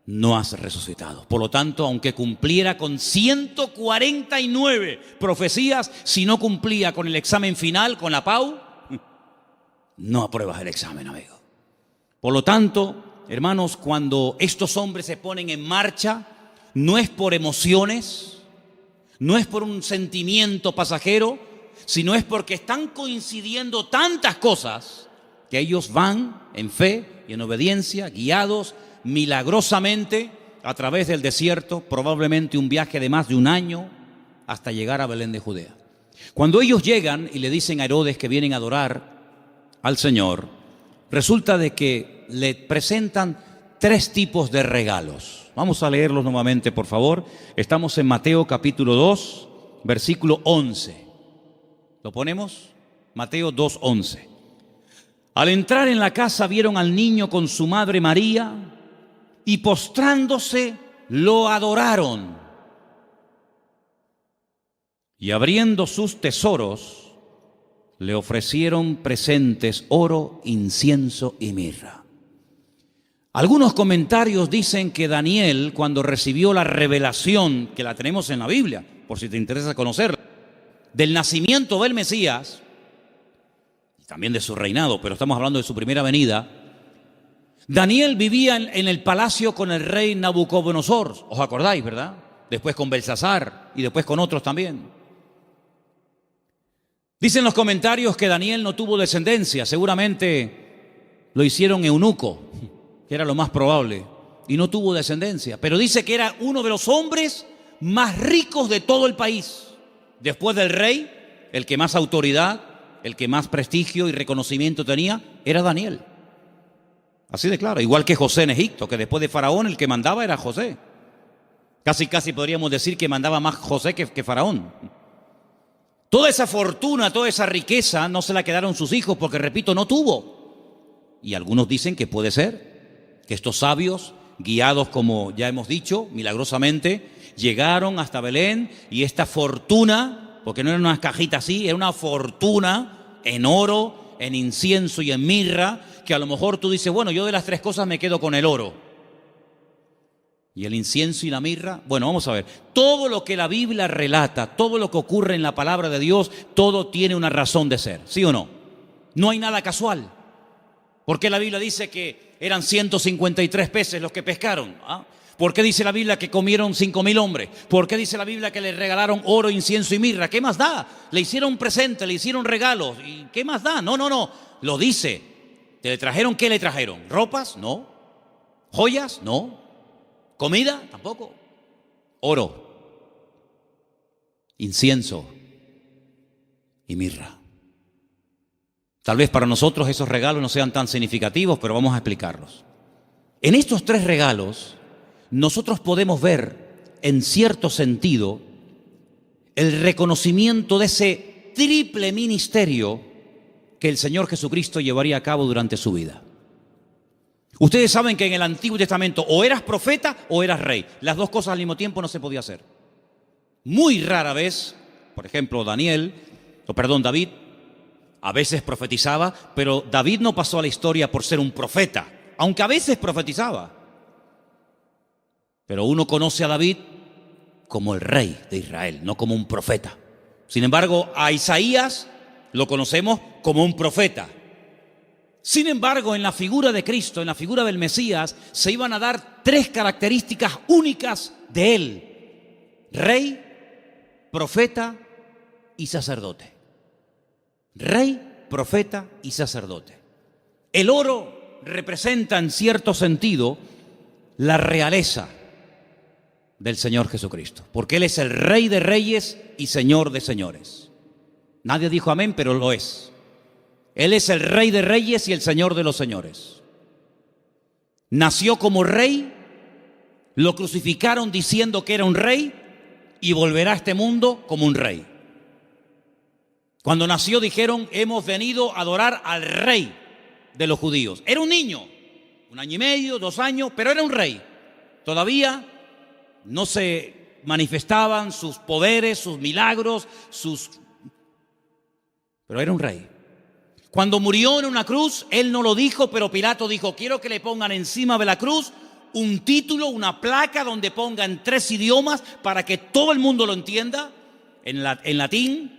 no has resucitado. Por lo tanto, aunque cumpliera con 149 profecías, si no cumplía con el examen final, con la PAU, no apruebas el examen, amigo. Por lo tanto, hermanos, cuando estos hombres se ponen en marcha, no es por emociones, no es por un sentimiento pasajero, sino es porque están coincidiendo tantas cosas que ellos van en fe y en obediencia, guiados milagrosamente a través del desierto, probablemente un viaje de más de un año hasta llegar a Belén de Judea. Cuando ellos llegan y le dicen a Herodes que vienen a adorar al Señor, resulta de que le presentan 3 tipos de regalos. Vamos a leerlos nuevamente, por favor. Estamos en Mateo capítulo 2, versículo 11. ¿Lo ponemos? Mateo 2:11. Al entrar en la casa vieron al niño con su madre María y postrándose lo adoraron. Y abriendo sus tesoros le ofrecieron presentes, oro, incienso y mirra. Algunos comentarios dicen que Daniel, cuando recibió la revelación, que la tenemos en la Biblia, por si te interesa conocerla, del nacimiento del Mesías, y también de su reinado, pero estamos hablando de su primera venida, Daniel vivía en el palacio con el rey Nabucodonosor, ¿os acordáis, verdad? Después con Belsasar y después con otros también. Dicen los comentarios que Daniel no tuvo descendencia, seguramente lo hicieron eunuco, que era lo más probable, y no tuvo descendencia, pero dice que era uno de los hombres más ricos de todo el país. Después del rey, el que más autoridad, el que más prestigio y reconocimiento tenía, era Daniel. Así de claro, igual que José en Egipto, que después de Faraón el que mandaba era José. Casi podríamos decir que mandaba más José que Faraón. Toda esa fortuna, toda esa riqueza no se la quedaron sus hijos porque, repito, no tuvo. Y algunos dicen que puede ser que estos sabios, guiados como ya hemos dicho, milagrosamente, llegaron hasta Belén y esta fortuna, porque no era una cajita así, era una fortuna en oro, en incienso y en mirra, que a lo mejor tú dices, bueno, yo de las 3 cosas me quedo con el oro. ¿Y el incienso y la mirra? Bueno, vamos a ver. Todo lo que la Biblia relata, todo lo que ocurre en la palabra de Dios, todo tiene una razón de ser, ¿sí o no? No hay nada casual. Porque la Biblia dice que eran 153 peces los que pescaron? ¿Por qué dice la Biblia que comieron 5.000 hombres? ¿Por qué dice la Biblia que le regalaron oro, incienso y mirra? ¿Qué más da? Le hicieron presente, le hicieron regalos. ¿Y qué más da? No, lo dice. ¿Te le trajeron? ¿Qué le trajeron? ¿Ropas? No. ¿Joyas? No. ¿Comida? Tampoco. Oro, incienso y mirra. Tal vez para nosotros esos regalos no sean tan significativos, pero vamos a explicarlos. En estos 3 regalos, nosotros podemos ver, en cierto sentido, el reconocimiento de ese triple ministerio que el Señor Jesucristo llevaría a cabo durante su vida. Ustedes saben que en el Antiguo Testamento o eras profeta o eras rey. Las dos cosas al mismo tiempo no se podía hacer. Muy rara vez, por ejemplo, David, a veces profetizaba, pero David no pasó a la historia por ser un profeta, aunque a veces profetizaba. Pero uno conoce a David como el rey de Israel, no como un profeta. Sin embargo, a Isaías lo conocemos como un profeta. Sin embargo, en la figura de Cristo, en la figura del Mesías, se iban a dar 3 características únicas de él: rey, profeta y sacerdote. Rey, profeta y sacerdote. El oro representa en cierto sentido la realeza del Señor Jesucristo, porque Él es el Rey de reyes y Señor de señores. Nadie dijo amén, pero lo es. Él es el Rey de reyes y el Señor de los señores. Nació como rey, lo crucificaron diciendo que era un rey y volverá a este mundo como un rey. Cuando nació dijeron: hemos venido a adorar al rey de los judíos. Era un niño, 1 año y medio, 2 años, pero era un rey. Todavía no se manifestaban sus poderes, sus milagros, pero era un rey. Cuando murió en una cruz, él no lo dijo, pero Pilato dijo: quiero que le pongan encima de la cruz un título, una placa donde ponga en 3 idiomas para que todo el mundo lo entienda, en latín,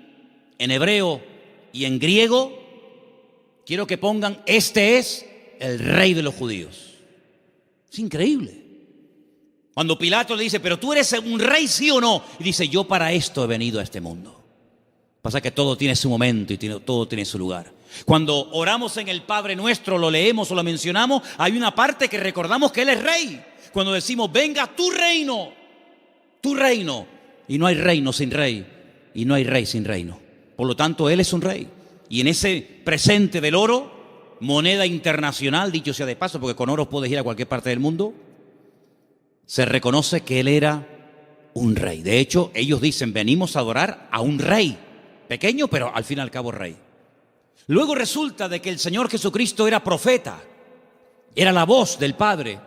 en hebreo y en griego. Quiero que pongan: este es el rey de los judíos. Es increíble. Cuando Pilato le dice: pero tú eres un rey, ¿sí o no? Y dice: yo para esto he venido a este mundo. Pasa que todo tiene su momento y todo tiene su lugar. Cuando oramos en el Padre Nuestro, lo leemos o lo mencionamos, hay una parte que recordamos que Él es rey. Cuando decimos: venga tu reino, y no hay reino sin rey, y no hay rey sin reino. Por lo tanto, Él es un rey. Y en ese presente del oro, moneda internacional, dicho sea de paso, porque con oro puedes ir a cualquier parte del mundo, se reconoce que Él era un rey. De hecho, ellos dicen: venimos a adorar a un rey, pequeño, pero al fin y al cabo rey. Luego resulta de que el Señor Jesucristo era profeta, era la voz del Padre,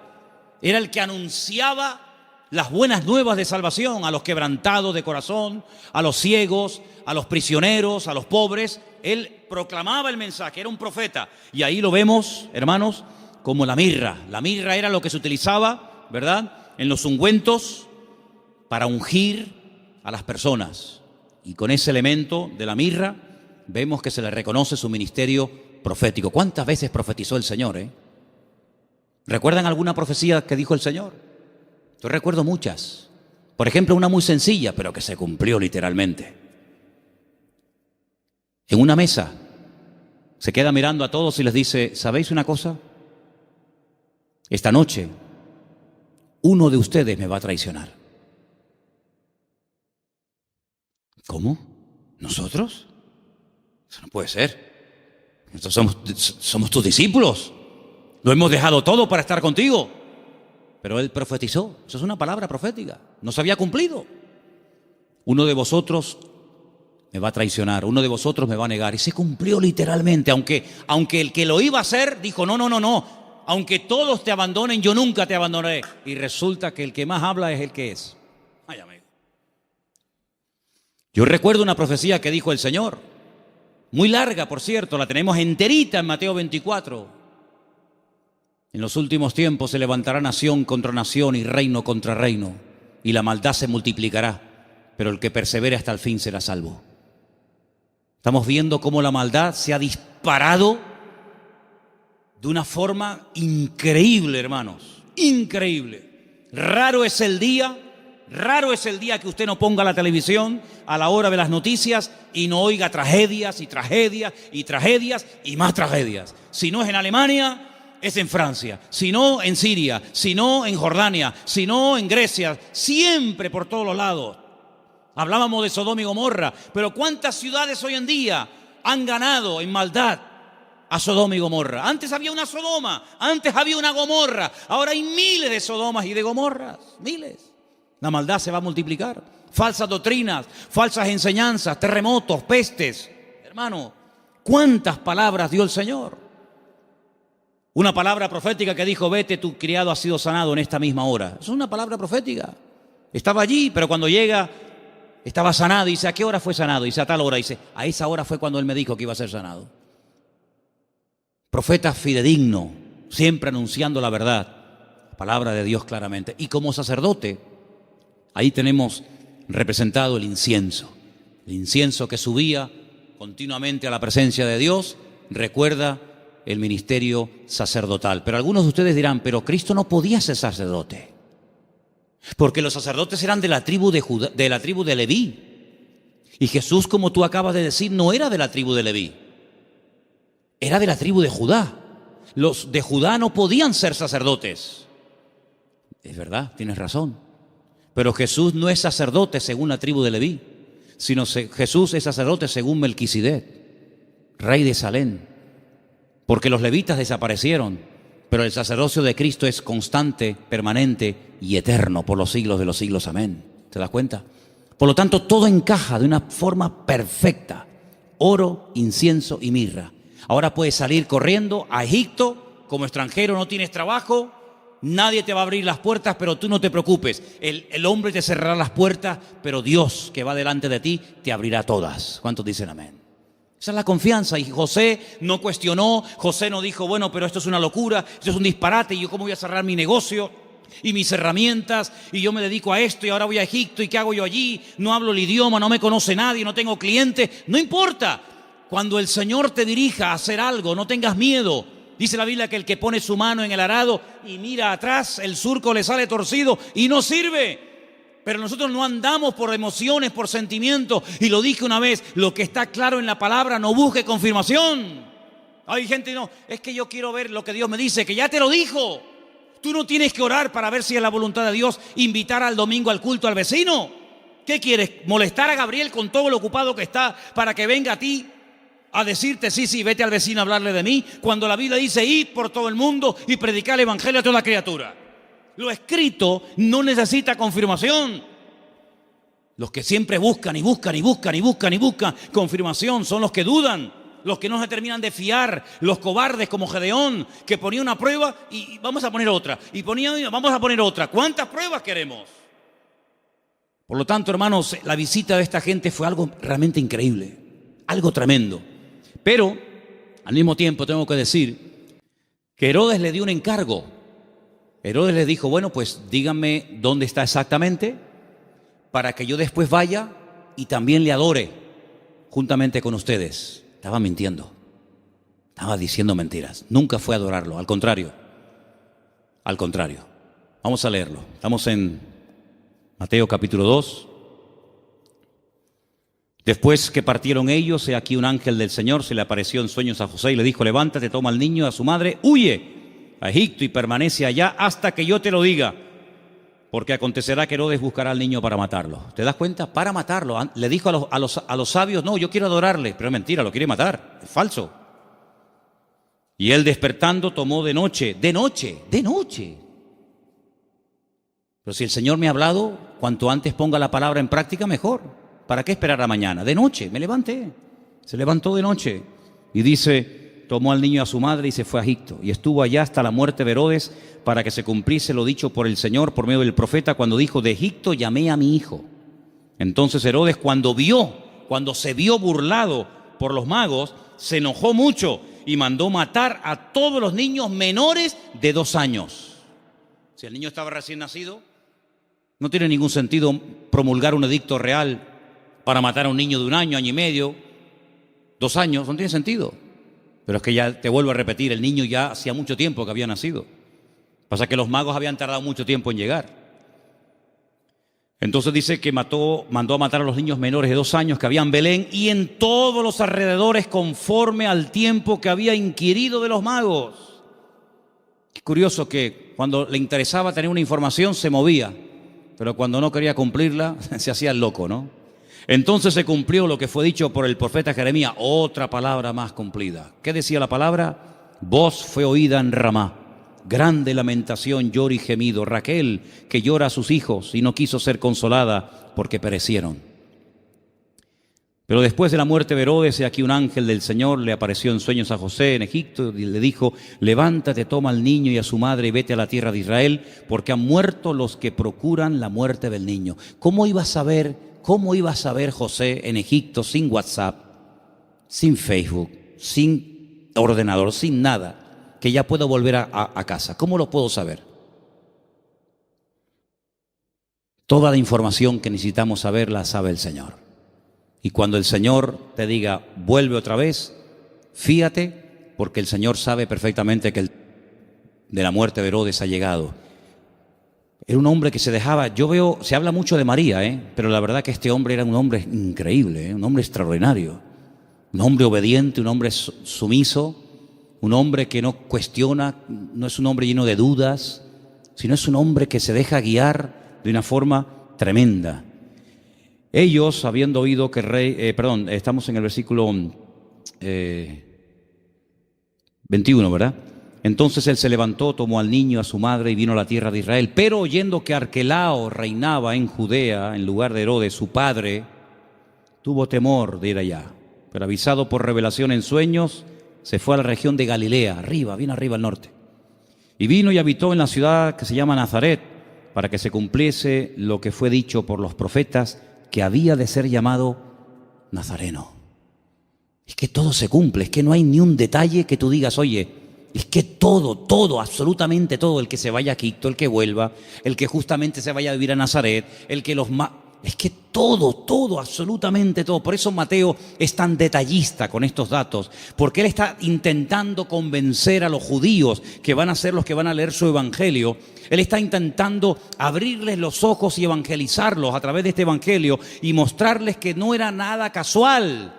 era el que anunciaba las buenas nuevas de salvación a los quebrantados de corazón, a los ciegos, a los prisioneros, a los pobres. Él proclamaba el mensaje, era un profeta. Y ahí lo vemos, hermanos, como la mirra. La mirra era lo que se utilizaba, ¿verdad?, en los ungüentos para ungir a las personas. Y con ese elemento de la mirra vemos que se le reconoce su ministerio profético. ¿Cuántas veces profetizó el Señor? ¿Recuerdan alguna profecía que dijo el Señor? Yo recuerdo muchas. Por ejemplo, una muy sencilla, pero que se cumplió literalmente. En una mesa se queda mirando a todos y les dice: ¿sabéis una cosa? Esta noche uno de ustedes me va a traicionar. ¿Cómo? ¿Nosotros? Eso no puede ser. Nosotros somos tus discípulos. Lo hemos dejado todo para estar contigo. Pero Él profetizó. Eso es una palabra profética. No se había cumplido. Uno de vosotros me va a traicionar. Uno de vosotros me va a negar. Y se cumplió literalmente. Aunque el que lo iba a hacer dijo: no. Aunque todos te abandonen, yo nunca te abandonaré. Y resulta que el que más habla es el que es. Ay, amigo. Yo recuerdo una profecía que dijo el Señor. Muy larga, por cierto, la tenemos enterita en Mateo 24. En los últimos tiempos se levantará nación contra nación y reino contra reino, y la maldad se multiplicará, pero el que persevere hasta el fin será salvo. Estamos viendo cómo la maldad se ha disparado de una forma increíble, hermanos, increíble. Raro es el día que usted no ponga la televisión a la hora de las noticias y no oiga tragedias y tragedias y tragedias y más tragedias. Si no es en Alemania, es en Francia, si no en Siria, si no en Jordania, si no en Grecia, siempre por todos los lados. Hablábamos de Sodoma y Gomorra, pero ¿cuántas ciudades hoy en día han ganado en maldad a Sodoma y Gomorra? Antes había una Sodoma, antes había una Gomorra, ahora hay miles de Sodomas y de Gomorras, miles. La maldad se va a multiplicar. Falsas doctrinas, falsas enseñanzas, terremotos, pestes. Hermano, ¿cuántas palabras dio el Señor? Una palabra profética que dijo: vete, tu criado ha sido sanado en esta misma hora. Es una palabra profética. Estaba allí, pero cuando llega, estaba sanado. Dice: ¿a qué hora fue sanado? Dice: a tal hora. Dice: a esa hora fue cuando él me dijo que iba a ser sanado. Profeta fidedigno, siempre anunciando la verdad. Palabra de Dios claramente. Y como sacerdote, ahí tenemos representado el incienso. El incienso que subía continuamente a la presencia de Dios recuerda el ministerio sacerdotal. Pero algunos de ustedes dirán: pero Cristo no podía ser sacerdote, porque los sacerdotes eran de la tribu de Judá, de la tribu de Leví. Y Jesús, como tú acabas de decir, no era de la tribu de Leví, era de la tribu de Judá. Los de Judá no podían ser sacerdotes. Es verdad, tienes razón. Pero Jesús no es sacerdote según la tribu de Leví, sino Jesús es sacerdote según Melquisedec, rey de Salem. Porque los levitas desaparecieron, pero el sacerdocio de Cristo es constante, permanente y eterno por los siglos de los siglos. Amén. ¿Te das cuenta? Por lo tanto, todo encaja de una forma perfecta. Oro, incienso y mirra. Ahora puedes salir corriendo a Egipto como extranjero, no tienes trabajo, nadie te va a abrir las puertas, pero tú no te preocupes. El hombre te cerrará las puertas, pero Dios que va delante de ti te abrirá todas. ¿Cuántos dicen amén? Esa es la confianza. Y José no cuestionó, José no dijo: bueno, pero esto es una locura, esto es un disparate, y yo cómo voy a cerrar mi negocio y mis herramientas, y yo me dedico a esto y ahora voy a Egipto, y qué hago yo allí, no hablo el idioma, no me conoce nadie, no tengo clientes. No importa, cuando el Señor te dirija a hacer algo, no tengas miedo. Dice la Biblia que el que pone su mano en el arado y mira atrás, el surco le sale torcido y no sirve. Pero nosotros no andamos por emociones, por sentimientos. Y lo dije una vez: lo que está claro en la palabra, no busque confirmación. Hay gente: no, es que yo quiero ver lo que Dios me dice, que ya te lo dijo. Tú no tienes que orar para ver si es la voluntad de Dios invitar al domingo al culto al vecino. ¿Qué quieres? ¿Molestar a Gabriel con todo lo ocupado que está para que venga a ti a decirte: sí, vete al vecino a hablarle de mí? Cuando la Biblia dice: id por todo el mundo y predicar el evangelio a toda criatura. Lo escrito no necesita confirmación. Los que siempre buscan confirmación son los que dudan, los que no se terminan de fiar, los cobardes como Gedeón, que ponía una prueba y vamos a poner otra, y vamos a poner otra. ¿Cuántas pruebas queremos? Por lo tanto, hermanos, la visita de esta gente fue algo realmente increíble, algo tremendo. Pero al mismo tiempo tengo que decir que Herodes le dio un encargo. Herodes le dijo: bueno, pues díganme dónde está exactamente, para que yo después vaya y también le adore juntamente con ustedes. Estaba mintiendo, estaba diciendo mentiras. Nunca fue a adorarlo, al contrario. Vamos a leerlo. Estamos en Mateo capítulo 2. Después que partieron ellos, he aquí un ángel del Señor se le apareció en sueños a José y le dijo: levántate, toma al niño y a su madre, huye a Egipto y permanece allá hasta que yo te lo diga, porque acontecerá que Herodes buscará al niño para matarlo. ¿Te das cuenta? Para matarlo. Le dijo a los sabios: no, yo quiero adorarle. Pero es mentira, lo quiere matar, es falso. Y él, despertando, tomó de noche. Pero si el Señor me ha hablado, cuanto antes ponga la palabra en práctica, mejor. ¿Para qué esperar a mañana? De noche, me levanté. Se levantó de noche y dice: tomó al niño y a su madre y se fue a Egipto, y estuvo allá hasta la muerte de Herodes, para que se cumpliese lo dicho por el Señor por medio del profeta, cuando dijo: de Egipto llamé a mi hijo. Entonces Herodes, cuando se vio burlado por los magos, se enojó mucho y mandó matar a todos los niños menores de 2 años. Si el niño estaba recién nacido, no tiene ningún sentido promulgar un edicto real para matar a un niño de 1 año, año y medio, 2 años, no tiene sentido. Pero es que ya te vuelvo a repetir, el niño ya hacía mucho tiempo que había nacido. Pasa que los magos habían tardado mucho tiempo en llegar. Entonces dice que mandó a matar a los niños menores de 2 años que había en Belén y en todos los alrededores conforme al tiempo que había inquirido de los magos. Qué curioso que cuando le interesaba tener una información se movía, pero cuando no quería cumplirla se hacía el loco, ¿no? Entonces se cumplió lo que fue dicho por el profeta Jeremías, otra palabra más cumplida. ¿Qué decía la palabra? Voz fue oída en Ramá, grande lamentación, lloro y gemido. Raquel, que llora a sus hijos y no quiso ser consolada porque perecieron. Pero después de la muerte de Herodes, aquí un ángel del Señor le apareció en sueños a José en Egipto y le dijo, levántate, toma al niño y a su madre y vete a la tierra de Israel, porque han muerto los que procuran la muerte del niño. ¿Cómo iba a saber José en Egipto sin WhatsApp, sin Facebook, sin ordenador, sin nada, que ya puedo volver a casa? ¿Cómo lo puedo saber? Toda la información que necesitamos saber la sabe el Señor. Y cuando el Señor te diga, vuelve otra vez, fíjate, porque el Señor sabe perfectamente que el de la muerte de Herodes ha llegado. Era un hombre que se dejaba, se habla mucho de María, pero la verdad que este hombre era un hombre increíble, un hombre extraordinario, un hombre obediente, un hombre sumiso, un hombre que no cuestiona, no es un hombre lleno de dudas, sino es un hombre que se deja guiar de una forma tremenda. Ellos, habiendo oído que el rey, estamos en el versículo 21, ¿verdad? Entonces él se levantó, tomó al niño, a su madre y vino a la tierra de Israel. Pero oyendo que Arquelao reinaba en Judea en lugar de Herodes, su padre, tuvo temor de ir allá. Pero avisado por revelación en sueños, se fue a la región de Galilea, bien arriba al norte. Y vino y habitó en la ciudad que se llama Nazaret, para que se cumpliese lo que fue dicho por los profetas, que había de ser llamado Nazareno. Es que todo se cumple, es que no hay ni un detalle que tú digas, oye, es que todo, absolutamente todo, el que se vaya a Egipto, el que vuelva, el que justamente se vaya a vivir a Nazaret, el que es que todo, absolutamente todo. Por eso Mateo es tan detallista con estos datos, porque él está intentando convencer a los judíos que van a ser los que van a leer su evangelio. Él está intentando abrirles los ojos y evangelizarlos a través de este evangelio y mostrarles que no era nada casual,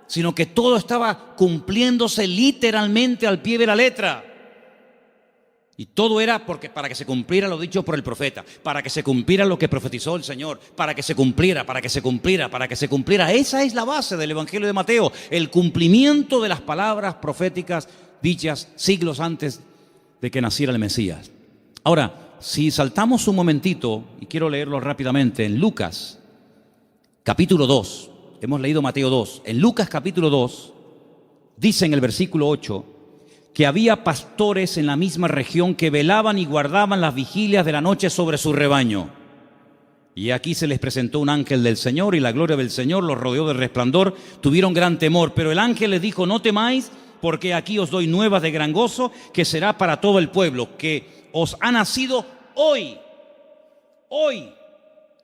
sino que todo estaba cumpliéndose literalmente al pie de la letra. Y todo era para que se cumpliera lo dicho por el profeta, para que se cumpliera lo que profetizó el Señor, para que se cumpliera. Esa es la base del Evangelio de Mateo, el cumplimiento de las palabras proféticas dichas siglos antes de que naciera el Mesías. Ahora, si saltamos un momentito, y quiero leerlo rápidamente, en Lucas, capítulo 2, hemos leído Mateo 2, en Lucas capítulo 2, dice en el versículo 8, que había pastores en la misma región que velaban y guardaban las vigilias de la noche sobre su rebaño. Y aquí se les presentó un ángel del Señor y la gloria del Señor los rodeó de resplandor. Tuvieron gran temor, pero el ángel les dijo, no temáis, porque aquí os doy nuevas de gran gozo, que será para todo el pueblo, que os ha nacido hoy,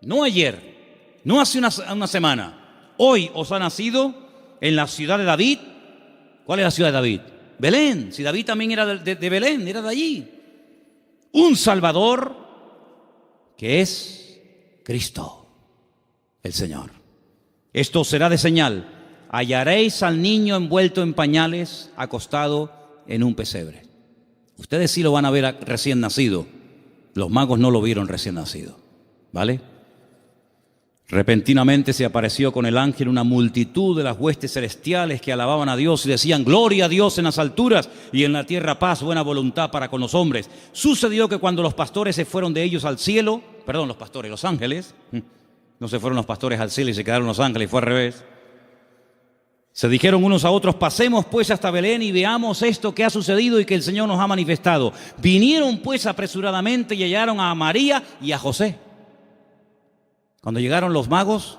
no ayer, no hace una semana. Hoy os ha nacido en la ciudad de David. ¿Cuál es la ciudad de David? Belén. Si David también era de Belén, era de allí. Un Salvador que es Cristo, el Señor. Esto será de señal. Hallaréis al niño envuelto en pañales, acostado en un pesebre. Ustedes sí lo van a ver recién nacido. Los magos no lo vieron recién nacido. ¿Vale? Repentinamente se apareció con el ángel una multitud de las huestes celestiales que alababan a Dios y decían, gloria a Dios en las alturas y en la tierra paz, buena voluntad para con los hombres. Sucedió que cuando los pastores se fueron de ellos al cielo, los ángeles, no se fueron los pastores al cielo y se quedaron los ángeles, fue al revés. Se dijeron unos a otros, pasemos pues hasta Belén y veamos esto que ha sucedido y que el Señor nos ha manifestado. Vinieron pues apresuradamente y hallaron a María y a José. Cuando llegaron los magos,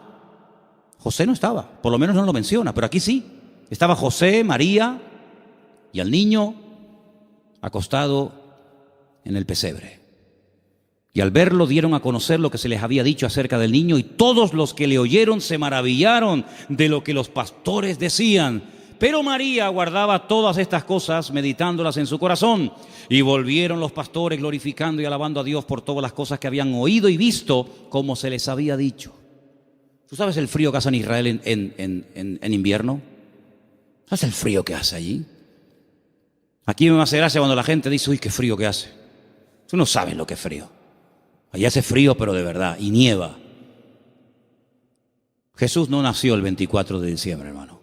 José no estaba, por lo menos no lo menciona, pero aquí sí. Estaba José, María y al niño acostado en el pesebre. Y al verlo dieron a conocer lo que se les había dicho acerca del niño y todos los que le oyeron se maravillaron de lo que los pastores decían. Pero María guardaba todas estas cosas, meditándolas en su corazón. Y volvieron los pastores glorificando y alabando a Dios por todas las cosas que habían oído y visto, como se les había dicho. ¿Tú sabes el frío que hace en Israel en invierno? ¿Sabes el frío que hace allí? Aquí me hace gracia cuando la gente dice, uy, qué frío que hace. Tú no sabes lo que es frío. Allí hace frío, pero de verdad, y nieva. Jesús no nació el 24 de diciembre, hermano.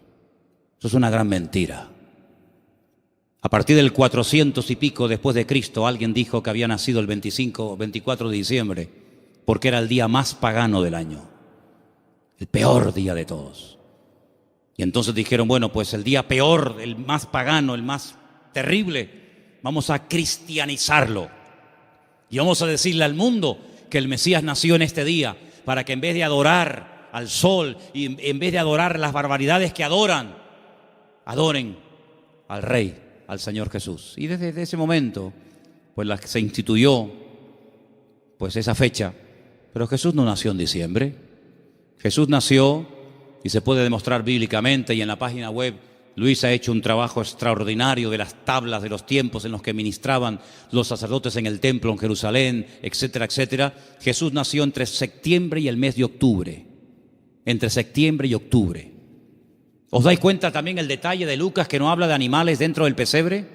Eso es una gran mentira. A partir del 400 y pico después de Cristo, alguien dijo que había nacido el 24 de diciembre, porque era el día más pagano del año, el peor día de todos. Y entonces dijeron, bueno, pues el día peor, el más pagano, el más terrible, vamos a cristianizarlo. Y vamos a decirle al mundo que el Mesías nació en este día, para que en vez de adorar al sol y en vez de adorar las barbaridades que adoran, adoren al Rey, al Señor Jesús. Y desde ese momento, pues se instituyó pues esa fecha. Pero Jesús no nació en diciembre. Jesús nació, y se puede demostrar bíblicamente, y en la página web Luis ha hecho un trabajo extraordinario de las tablas de los tiempos en los que ministraban los sacerdotes en el templo en Jerusalén, etcétera, etcétera. Jesús nació entre septiembre y el mes de octubre. Entre septiembre y octubre. ¿Os dais cuenta también el detalle de Lucas que no habla de animales dentro del pesebre?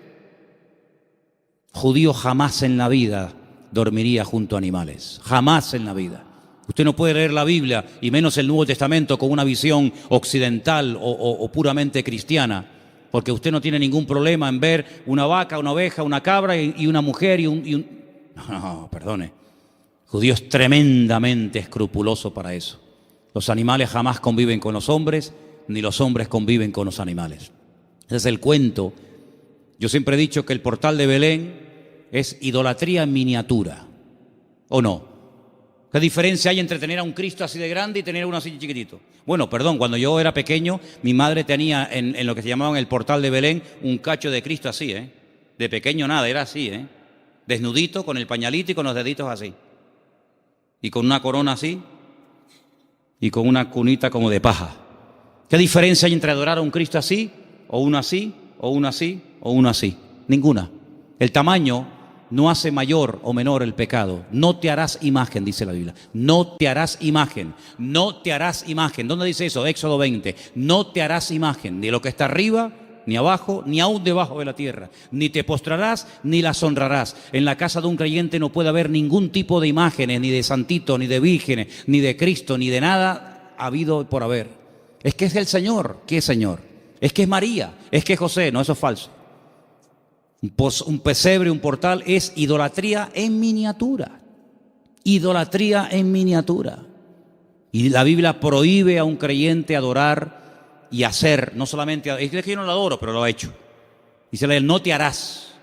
Judío jamás en la vida dormiría junto a animales. Jamás en la vida. Usted no puede leer la Biblia, y menos el Nuevo Testamento, con una visión occidental o puramente cristiana, porque usted no tiene ningún problema en ver una vaca, una oveja, una cabra y una mujer y un... No, perdone. Judío es tremendamente escrupuloso para eso. Los animales jamás conviven con los hombres, ni los hombres conviven con los animales. Ese es el cuento. Yo siempre he dicho que el portal de Belén es idolatría en miniatura, ¿o no? ¿Qué diferencia hay entre tener a un Cristo así de grande y tener uno así chiquitito? Bueno, perdón, cuando yo era pequeño, mi madre tenía en lo que se llamaban el portal de Belén un cacho de Cristo así, De pequeño nada, era así, Desnudito, con el pañalito y con los deditos así. Y con una corona así, y con una cunita como de paja. ¿Qué diferencia hay entre adorar a un Cristo así, o uno así, o uno así, o uno así? Ninguna. El tamaño no hace mayor o menor el pecado. No te harás imagen, dice la Biblia. No te harás imagen. No te harás imagen. ¿Dónde dice eso? Éxodo 20. No te harás imagen de lo que está arriba, ni abajo, ni aún debajo de la tierra. Ni te postrarás, ni las honrarás. En la casa de un creyente no puede haber ningún tipo de imágenes, ni de santitos, ni de vírgenes, ni de Cristo, ni de nada habido por haber. Es que es el Señor. ¿Qué es Señor? Es que es María. Es que es José. No, eso es falso. Un pesebre, un portal, es idolatría en miniatura. Idolatría en miniatura. Y la Biblia prohíbe a un creyente adorar y hacer, no solamente, es que yo no lo adoro, pero lo ha hecho. Dice la Biblia, no te harás.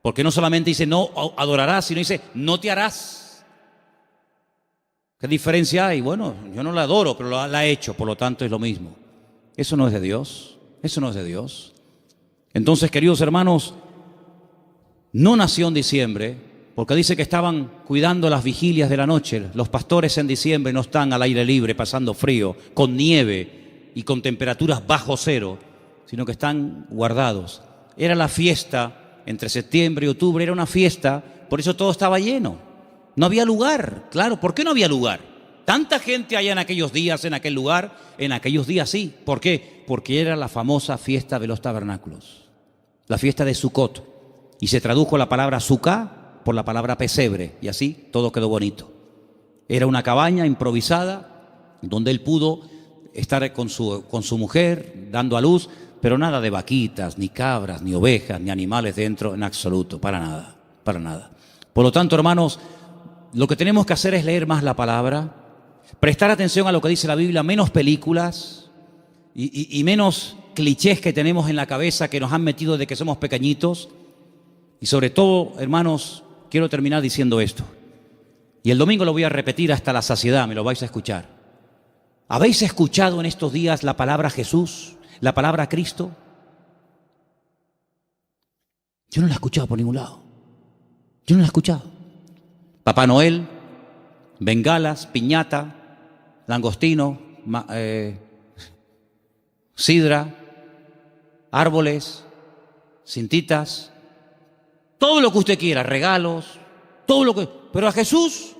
Porque no solamente dice no adorarás, sino dice no te harás. ¿Qué diferencia hay? Bueno, yo no la adoro, pero la ha hecho, por lo tanto es lo mismo. Eso no es de Dios. Eso no es de Dios. Entonces, queridos hermanos, no nació en diciembre, porque dice que estaban cuidando las vigilias de la noche. Los pastores en diciembre no están al aire libre, pasando frío, con nieve y con temperaturas bajo cero, sino que están guardados. Era la fiesta, entre septiembre y octubre, era una fiesta, por eso todo estaba lleno. No había lugar, claro, ¿por qué no había lugar? Tanta gente allá en aquellos días, en aquel lugar, en aquellos días sí. ¿Por qué? Porque era la famosa fiesta de los tabernáculos, la fiesta de Sucot. Y se tradujo la palabra Sucá por la palabra pesebre, y así todo quedó bonito. Era una cabaña improvisada donde él pudo estar con su mujer, dando a luz, pero nada de vaquitas, ni cabras, ni ovejas, ni animales dentro, en absoluto, para nada, para nada. Por lo tanto, hermanos, lo que tenemos que hacer es leer más la palabra, prestar atención a lo que dice la Biblia, menos películas y menos clichés que tenemos en la cabeza que nos han metido de que somos pequeñitos. Y sobre todo, hermanos, quiero terminar diciendo esto. Y el domingo lo voy a repetir hasta la saciedad, me lo vais a escuchar. ¿Habéis escuchado en estos días la palabra Jesús, la palabra Cristo? Yo no la he escuchado por ningún lado. Yo no la he escuchado. Papá Noel, bengalas, piñata, langostino, sidra, árboles, cintitas, todo lo que usted quiera, regalos, todo lo que... Pero a Jesús,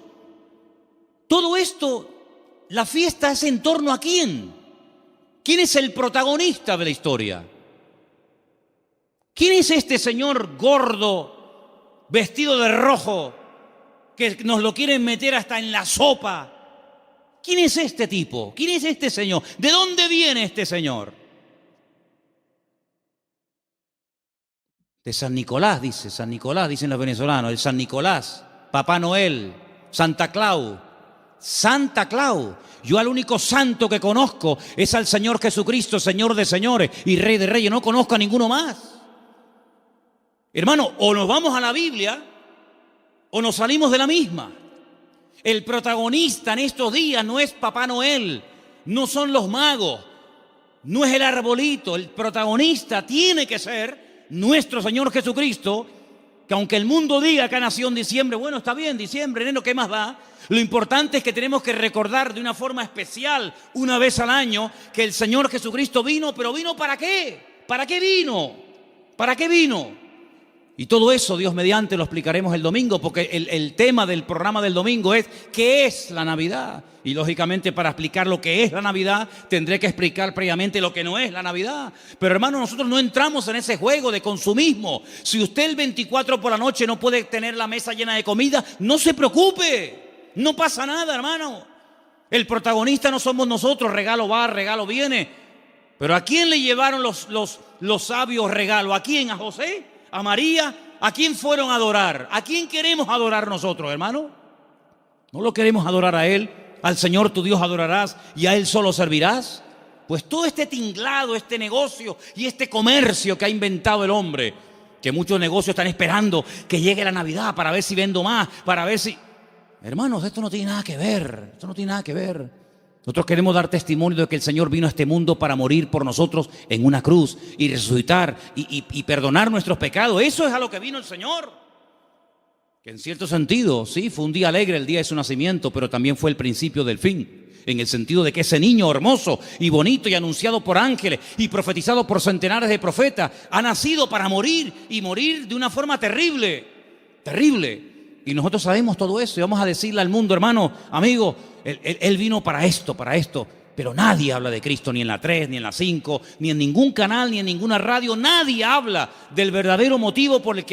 todo esto, la fiesta es en torno a ¿quién? ¿Quién es el protagonista de la historia? ¿Quién es este señor gordo, vestido de rojo, que nos lo quieren meter hasta en la sopa? ¿Quién es este tipo? ¿Quién es este señor? ¿De dónde viene este señor? De San Nicolás, dicen los venezolanos, el San Nicolás, Papá Noel, Santa Claus. Santa Claus. Yo al único santo que conozco es al Señor Jesucristo, Señor de señores y Rey de reyes. No conozco a ninguno más. Hermano, o nos vamos a la Biblia o nos salimos de la misma. El protagonista en estos días no es Papá Noel, no son los magos, no es el arbolito. El protagonista tiene que ser nuestro Señor Jesucristo, que aunque el mundo diga que ha nacido en diciembre, bueno, está bien, diciembre, enero, ¿qué más da? Lo importante es que tenemos que recordar de una forma especial, una vez al año, que el Señor Jesucristo vino, pero ¿vino para qué? ¿Para qué vino? ¿Para qué vino? Y todo eso, Dios mediante, lo explicaremos el domingo, porque el tema del programa del domingo es ¿qué es la Navidad? Y lógicamente para explicar lo que es la Navidad, tendré que explicar previamente lo que no es la Navidad. Pero hermano, nosotros no entramos en ese juego de consumismo. Si usted el 24 por la noche no puede tener la mesa llena de comida, no se preocupe, no pasa nada, hermano. El protagonista no somos nosotros, regalo va, regalo viene. Pero ¿a quién le llevaron los sabios regalos? ¿A quién? ¿A José? ¿A María? ¿A quién fueron a adorar? ¿A quién queremos adorar nosotros, hermano? ¿No lo queremos adorar a Él? ¿Al Señor tu Dios adorarás y a Él solo servirás? Pues todo este tinglado, este negocio y este comercio que ha inventado el hombre, que muchos negocios están esperando que llegue la Navidad para ver si vendo más, para ver si... Hermanos, esto no tiene nada que ver, esto no tiene nada que ver. Nosotros queremos dar testimonio de que el Señor vino a este mundo para morir por nosotros en una cruz y resucitar y perdonar nuestros pecados. Eso es a lo que vino el Señor. Que en cierto sentido, sí, fue un día alegre el día de su nacimiento, pero también fue el principio del fin. En el sentido de que ese niño hermoso y bonito y anunciado por ángeles y profetizado por centenares de profetas ha nacido para morir y morir de una forma terrible, terrible. Y nosotros sabemos todo eso y vamos a decirle al mundo, hermano, amigo, él vino para esto, pero nadie habla de Cristo, ni en la 3, ni en la 5, ni en ningún canal, ni en ninguna radio, nadie habla del verdadero motivo por el que